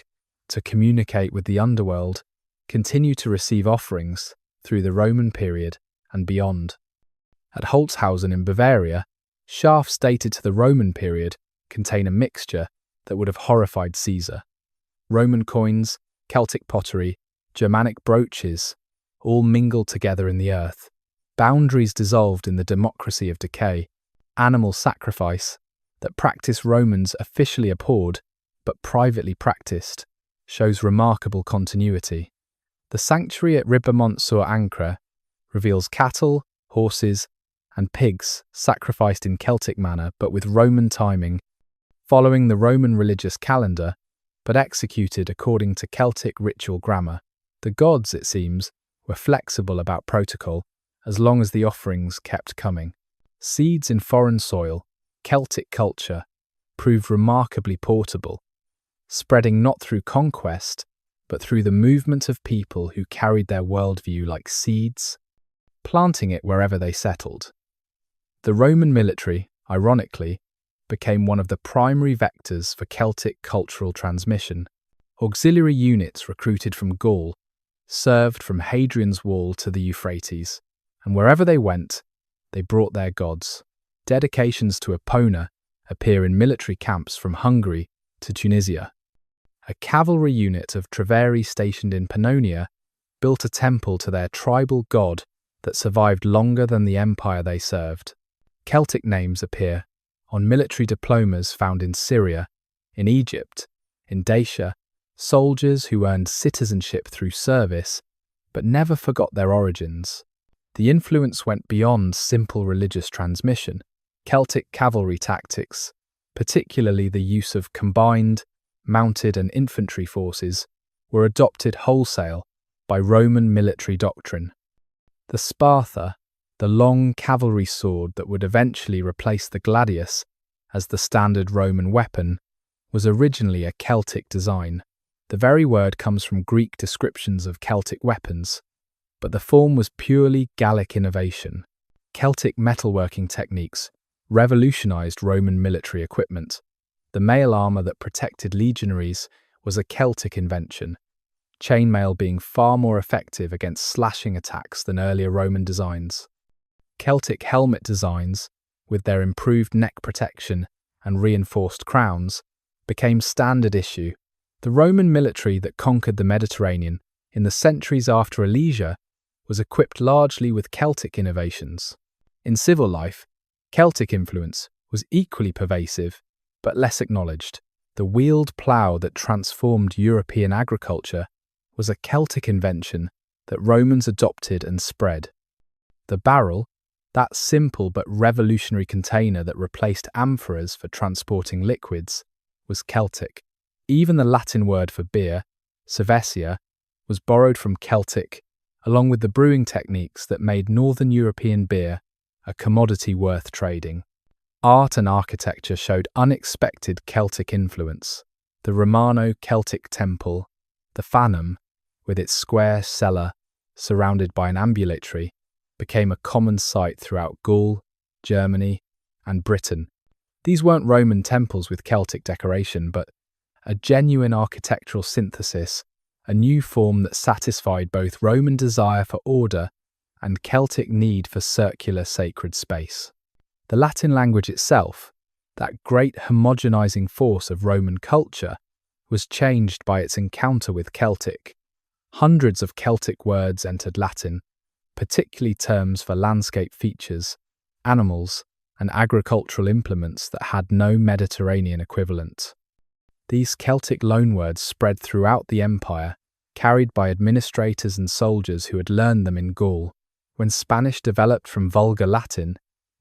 to communicate with the underworld, continue to receive offerings through the Roman period and beyond. At Holzhausen in Bavaria, shafts dated to the Roman period contain a mixture that would have horrified Caesar. Roman coins, Celtic pottery, Germanic brooches, all mingled together in the earth. Boundaries dissolved in the democracy of decay. Animal sacrifice, that practiced Romans officially abhorred, but privately practiced, shows remarkable continuity. The sanctuary at Ribemont-sur-Ancre reveals cattle, horses, and pigs sacrificed in Celtic manner but with Roman timing, following the Roman religious calendar, but executed according to Celtic ritual grammar. The gods, it seems, were flexible about protocol as long as the offerings kept coming. Seeds in foreign soil, Celtic culture, proved remarkably portable, spreading not through conquest, but through the movement of people who carried their worldview like seeds, planting it wherever they settled. The Roman military, ironically, became one of the primary vectors for Celtic cultural transmission. Auxiliary units recruited from Gaul served from Hadrian's Wall to the Euphrates, and wherever they went, they brought their gods. Dedications to Epona appear in military camps from Hungary to Tunisia. A cavalry unit of Treveri stationed in Pannonia built a temple to their tribal god that survived longer than the empire they served. Celtic names appear on military diplomas found in Syria, in Egypt, in Dacia, soldiers who earned citizenship through service but never forgot their origins. The influence went beyond simple religious transmission. Celtic cavalry tactics, particularly the use of combined, mounted and infantry forces, were adopted wholesale by Roman military doctrine. The Sparta, the long cavalry sword that would eventually replace the gladius as the standard Roman weapon, was originally a Celtic design. The very word comes from Greek descriptions of Celtic weapons, but the form was purely Gallic innovation. Celtic metalworking techniques revolutionized Roman military equipment. The mail armor that protected legionaries was a Celtic invention, chainmail being far more effective against slashing attacks than earlier Roman designs. Celtic helmet designs, with their improved neck protection and reinforced crowns, became standard issue. The Roman military that conquered the Mediterranean in the centuries after Alesia was equipped largely with Celtic innovations. In civil life, Celtic influence was equally pervasive, but less acknowledged. The wheeled plough that transformed European agriculture was a Celtic invention that Romans adopted and spread. The barrel, that simple but revolutionary container that replaced amphoras for transporting liquids, was Celtic. Even the Latin word for beer, cervesia, was borrowed from Celtic, along with the brewing techniques that made Northern European beer a commodity worth trading. Art and architecture showed unexpected Celtic influence. The Romano-Celtic temple, the Fanum, with its square cella surrounded by an ambulatory, became a common sight throughout Gaul, Germany, and Britain. These weren't Roman temples with Celtic decoration, but a genuine architectural synthesis, a new form that satisfied both Roman desire for order and Celtic need for circular sacred space. The Latin language itself, that great homogenizing force of Roman culture, was changed by its encounter with Celtic. Hundreds of Celtic words entered Latin, particularly terms for landscape features, animals, and agricultural implements that had no Mediterranean equivalent. These Celtic loanwords spread throughout the empire, carried by administrators and soldiers who had learned them in Gaul. When Spanish developed from Vulgar Latin,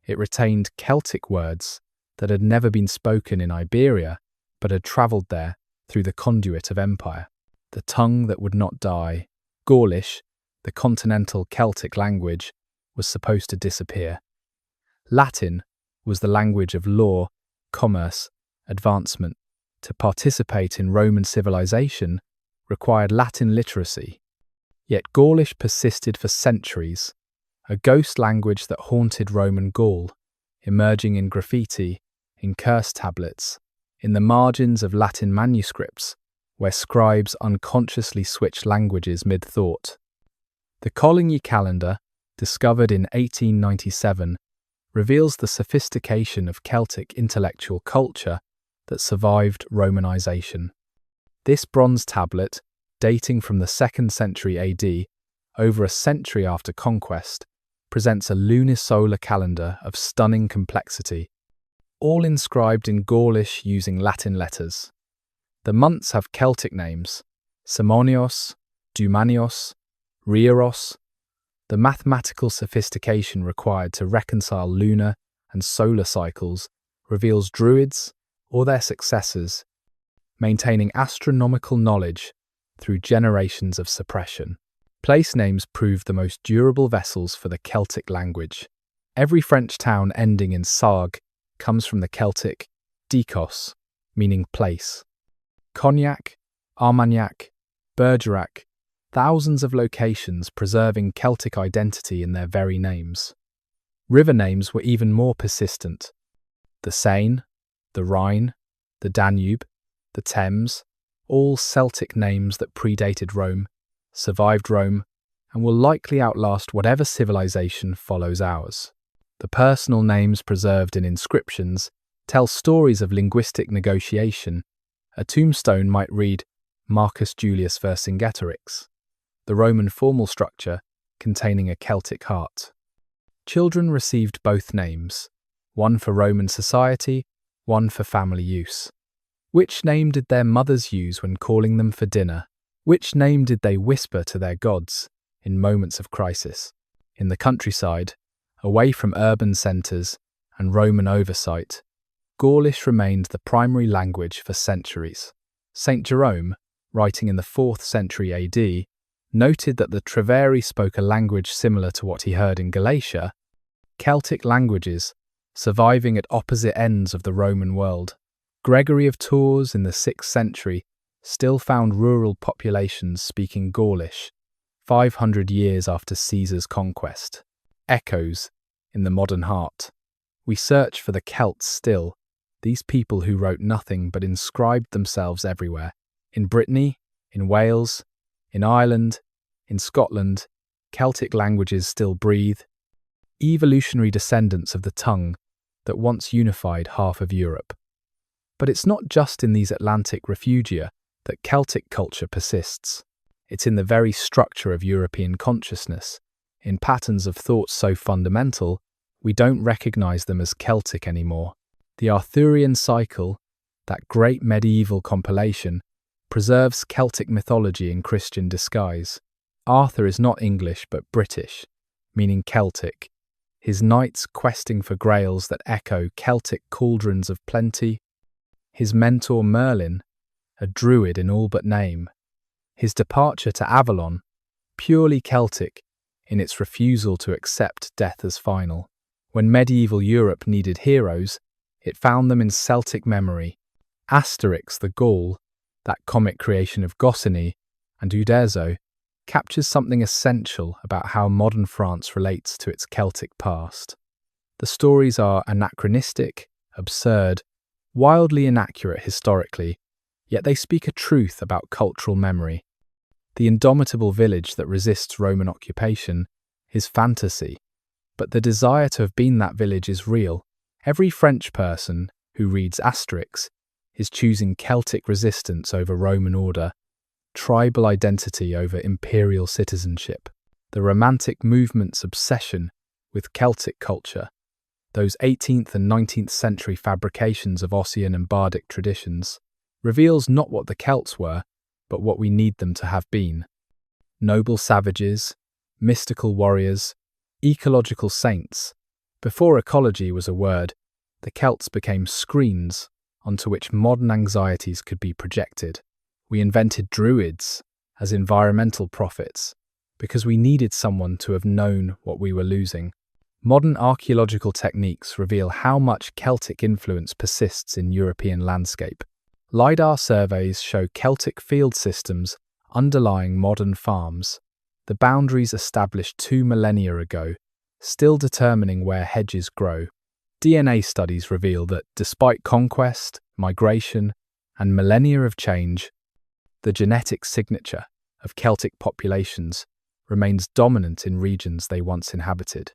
it retained Celtic words that had never been spoken in Iberia, but had travelled there through the conduit of empire. The tongue that would not die, Gaulish, the continental Celtic language, was supposed to disappear. Latin was the language of law, commerce, advancement. To participate in Roman civilization required Latin literacy. Yet Gaulish persisted for centuries, a ghost language that haunted Roman Gaul, emerging in graffiti, in curse tablets, in the margins of Latin manuscripts, where scribes unconsciously switched languages mid-thought. The Coligny calendar, discovered in 1897, reveals the sophistication of Celtic intellectual culture that survived Romanization. This bronze tablet, dating from the 2nd century AD, over a century after conquest, presents a lunisolar calendar of stunning complexity, all inscribed in Gaulish using Latin letters. The months have Celtic names: Simonios, Dumanios, Rieros. The mathematical sophistication required to reconcile lunar and solar cycles reveals Druids, or their successors, maintaining astronomical knowledge through generations of suppression. Place names prove the most durable vessels for the Celtic language. Every French town ending in sarg comes from the Celtic dikos, meaning place. Cognac, Armagnac, Bergerac, thousands of locations preserving Celtic identity in their very names. River names were even more persistent. The Seine, the Rhine, the Danube, the Thames, all Celtic names that predated Rome, survived Rome, and will likely outlast whatever civilization follows ours. The personal names preserved in inscriptions tell stories of linguistic negotiation. A tombstone might read Marcus Julius Vercingetorix, the Roman formal structure containing a Celtic heart. Children received both names, one for Roman society, one for family use. Which name did their mothers use when calling them for dinner? Which name did they whisper to their gods in moments of crisis? In the countryside, away from urban centres and Roman oversight, Gaulish remained the primary language for centuries. St. Jerome, writing in the 4th century AD, noted that the Treveri spoke a language similar to what he heard in Galatia, Celtic languages surviving at opposite ends of the Roman world. Gregory of Tours in the 6th century still found rural populations speaking Gaulish 500 years after Caesar's conquest. Echoes in the modern heart. We search for the Celts still, these people who wrote nothing but inscribed themselves everywhere. In Brittany, in Wales, in Ireland, in Scotland, Celtic languages still breathe, evolutionary descendants of the tongue that once unified half of Europe. But it's not just in these Atlantic refugia that Celtic culture persists. It's in the very structure of European consciousness, in patterns of thought so fundamental we don't recognize them as Celtic anymore. The Arthurian cycle, that great medieval compilation, preserves Celtic mythology in Christian disguise. Arthur is not English but British, meaning Celtic, his knights questing for grails that echo Celtic cauldrons of plenty, his mentor Merlin, a druid in all but name, his departure to Avalon, purely Celtic in its refusal to accept death as final. When medieval Europe needed heroes, it found them in Celtic memory. Asterix the Gaul, that comic creation of Goscinny and Uderzo, captures something essential about how modern France relates to its Celtic past. The stories are anachronistic, absurd, wildly inaccurate historically, yet they speak a truth about cultural memory. The indomitable village that resists Roman occupation is fantasy, but the desire to have been that village is real. Every French person who reads Asterix is choosing Celtic resistance over Roman order, tribal identity over imperial citizenship. The Romantic movement's obsession with Celtic culture, those 18th and 19th century fabrications of Ossian and bardic traditions, reveals not what the Celts were, but what we need them to have been. Noble savages, mystical warriors, ecological saints. Before ecology was a word, the Celts became screens onto which modern anxieties could be projected. We invented druids as environmental prophets because we needed someone to have known what we were losing. Modern archaeological techniques reveal how much Celtic influence persists in European landscape. LiDAR surveys show Celtic field systems underlying modern farms, the boundaries established 2 millennia ago, still determining where hedges grow. DNA studies reveal that despite conquest, migration, and millennia of change, the genetic signature of Celtic populations remains dominant in regions they once inhabited.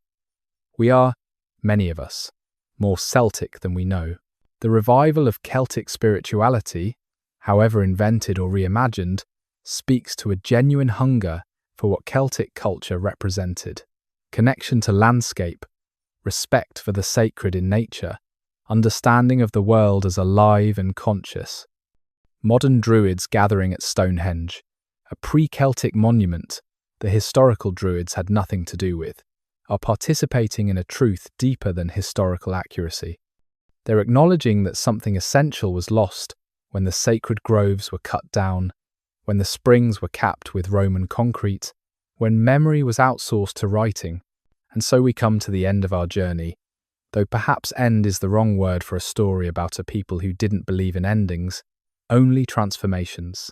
We are, many of us, more Celtic than we know. The revival of Celtic spirituality, however invented or reimagined, speaks to a genuine hunger for what Celtic culture represented: connection to landscape, respect for the sacred in nature, understanding of the world as alive and conscious. Modern Druids gathering at Stonehenge, a pre-Celtic monument the historical Druids had nothing to do with, are participating in a truth deeper than historical accuracy. They're acknowledging that something essential was lost when the sacred groves were cut down, when the springs were capped with Roman concrete, when memory was outsourced to writing. And so we come to the end of our journey, though perhaps end is the wrong word for a story about a people who didn't believe in endings, only transformations.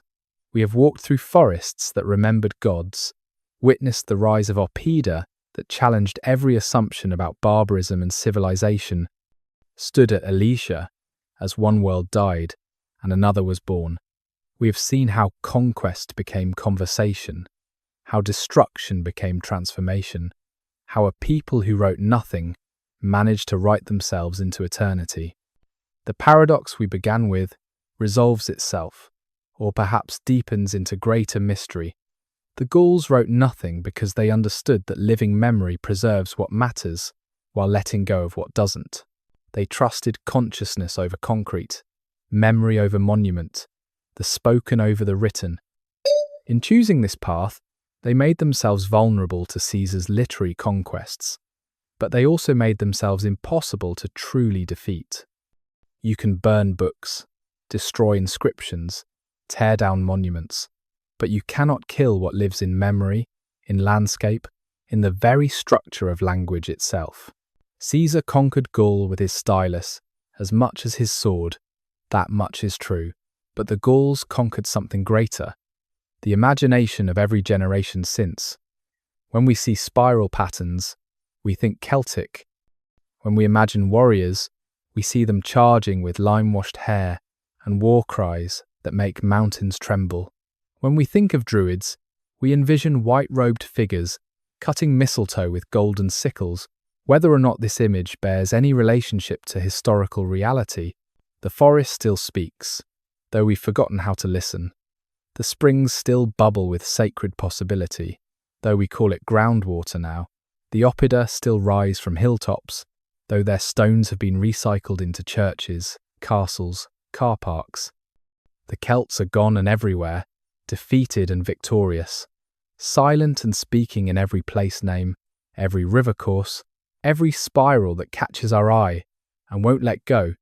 We have walked through forests that remembered gods, witnessed the rise of Oppida that challenged every assumption about barbarism and civilization, stood at Alicia as one world died and another was born. We have seen how conquest became conversation, how destruction became transformation, how a people who wrote nothing managed to write themselves into eternity. The paradox we began with resolves itself, or perhaps deepens into greater mystery. The Gauls wrote nothing because they understood that living memory preserves what matters while letting go of what doesn't. They trusted consciousness over concrete, memory over monument, the spoken over the written. In choosing this path, they made themselves vulnerable to Caesar's literary conquests, but they also made themselves impossible to truly defeat. You can burn books, destroy inscriptions, tear down monuments, but you cannot kill what lives in memory, in landscape, in the very structure of language itself. Caesar conquered Gaul with his stylus as much as his sword, that much is true, but the Gauls conquered something greater, the imagination of every generation since. When we see spiral patterns, we think Celtic. When we imagine warriors, we see them charging with lime-washed hair and war cries that make mountains tremble. When we think of Druids, we envision white-robed figures cutting mistletoe with golden sickles. Whether or not this image bears any relationship to historical reality, the forest still speaks, though we've forgotten how to listen. The springs still bubble with sacred possibility, though we call it groundwater now. The oppida still rise from hilltops, though their stones have been recycled into churches, castles, car parks. The Celts are gone and everywhere, defeated and victorious, silent and speaking in every place name, every river course, every spiral that catches our eye and won't let go.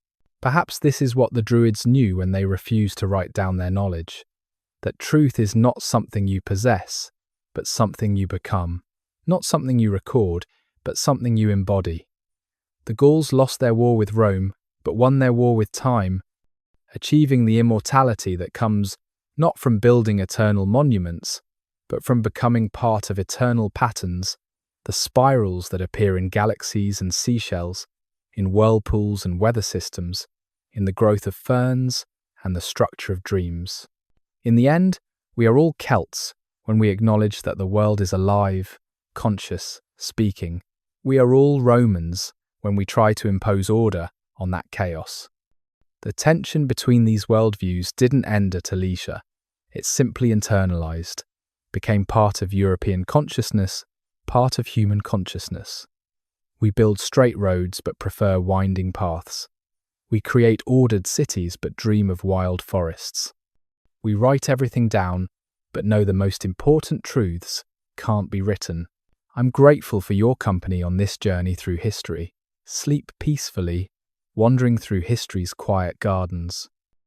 Perhaps this is what the Druids knew when they refused to write down their knowledge, that truth is not something you possess, but something you become, not something you record, but something you embody. The Gauls lost their war with Rome, but won their war with time, achieving the immortality that comes not from building eternal monuments, but from becoming part of eternal patterns, the spirals that appear in galaxies and seashells, in whirlpools and weather systems, in the growth of ferns and the structure of dreams. In the end, we are all Celts when we acknowledge that the world is alive, conscious, speaking. We are all Romans when we try to impose order on that chaos. The tension between these worldviews didn't end at Alicia. It simply internalized, became part of European consciousness, part of human consciousness. We build straight roads but prefer winding paths. We create ordered cities but dream of wild forests. We write everything down but know the most important truths can't be written. I'm grateful for your company on this journey through history. Sleep peacefully, wandering through history's quiet gardens.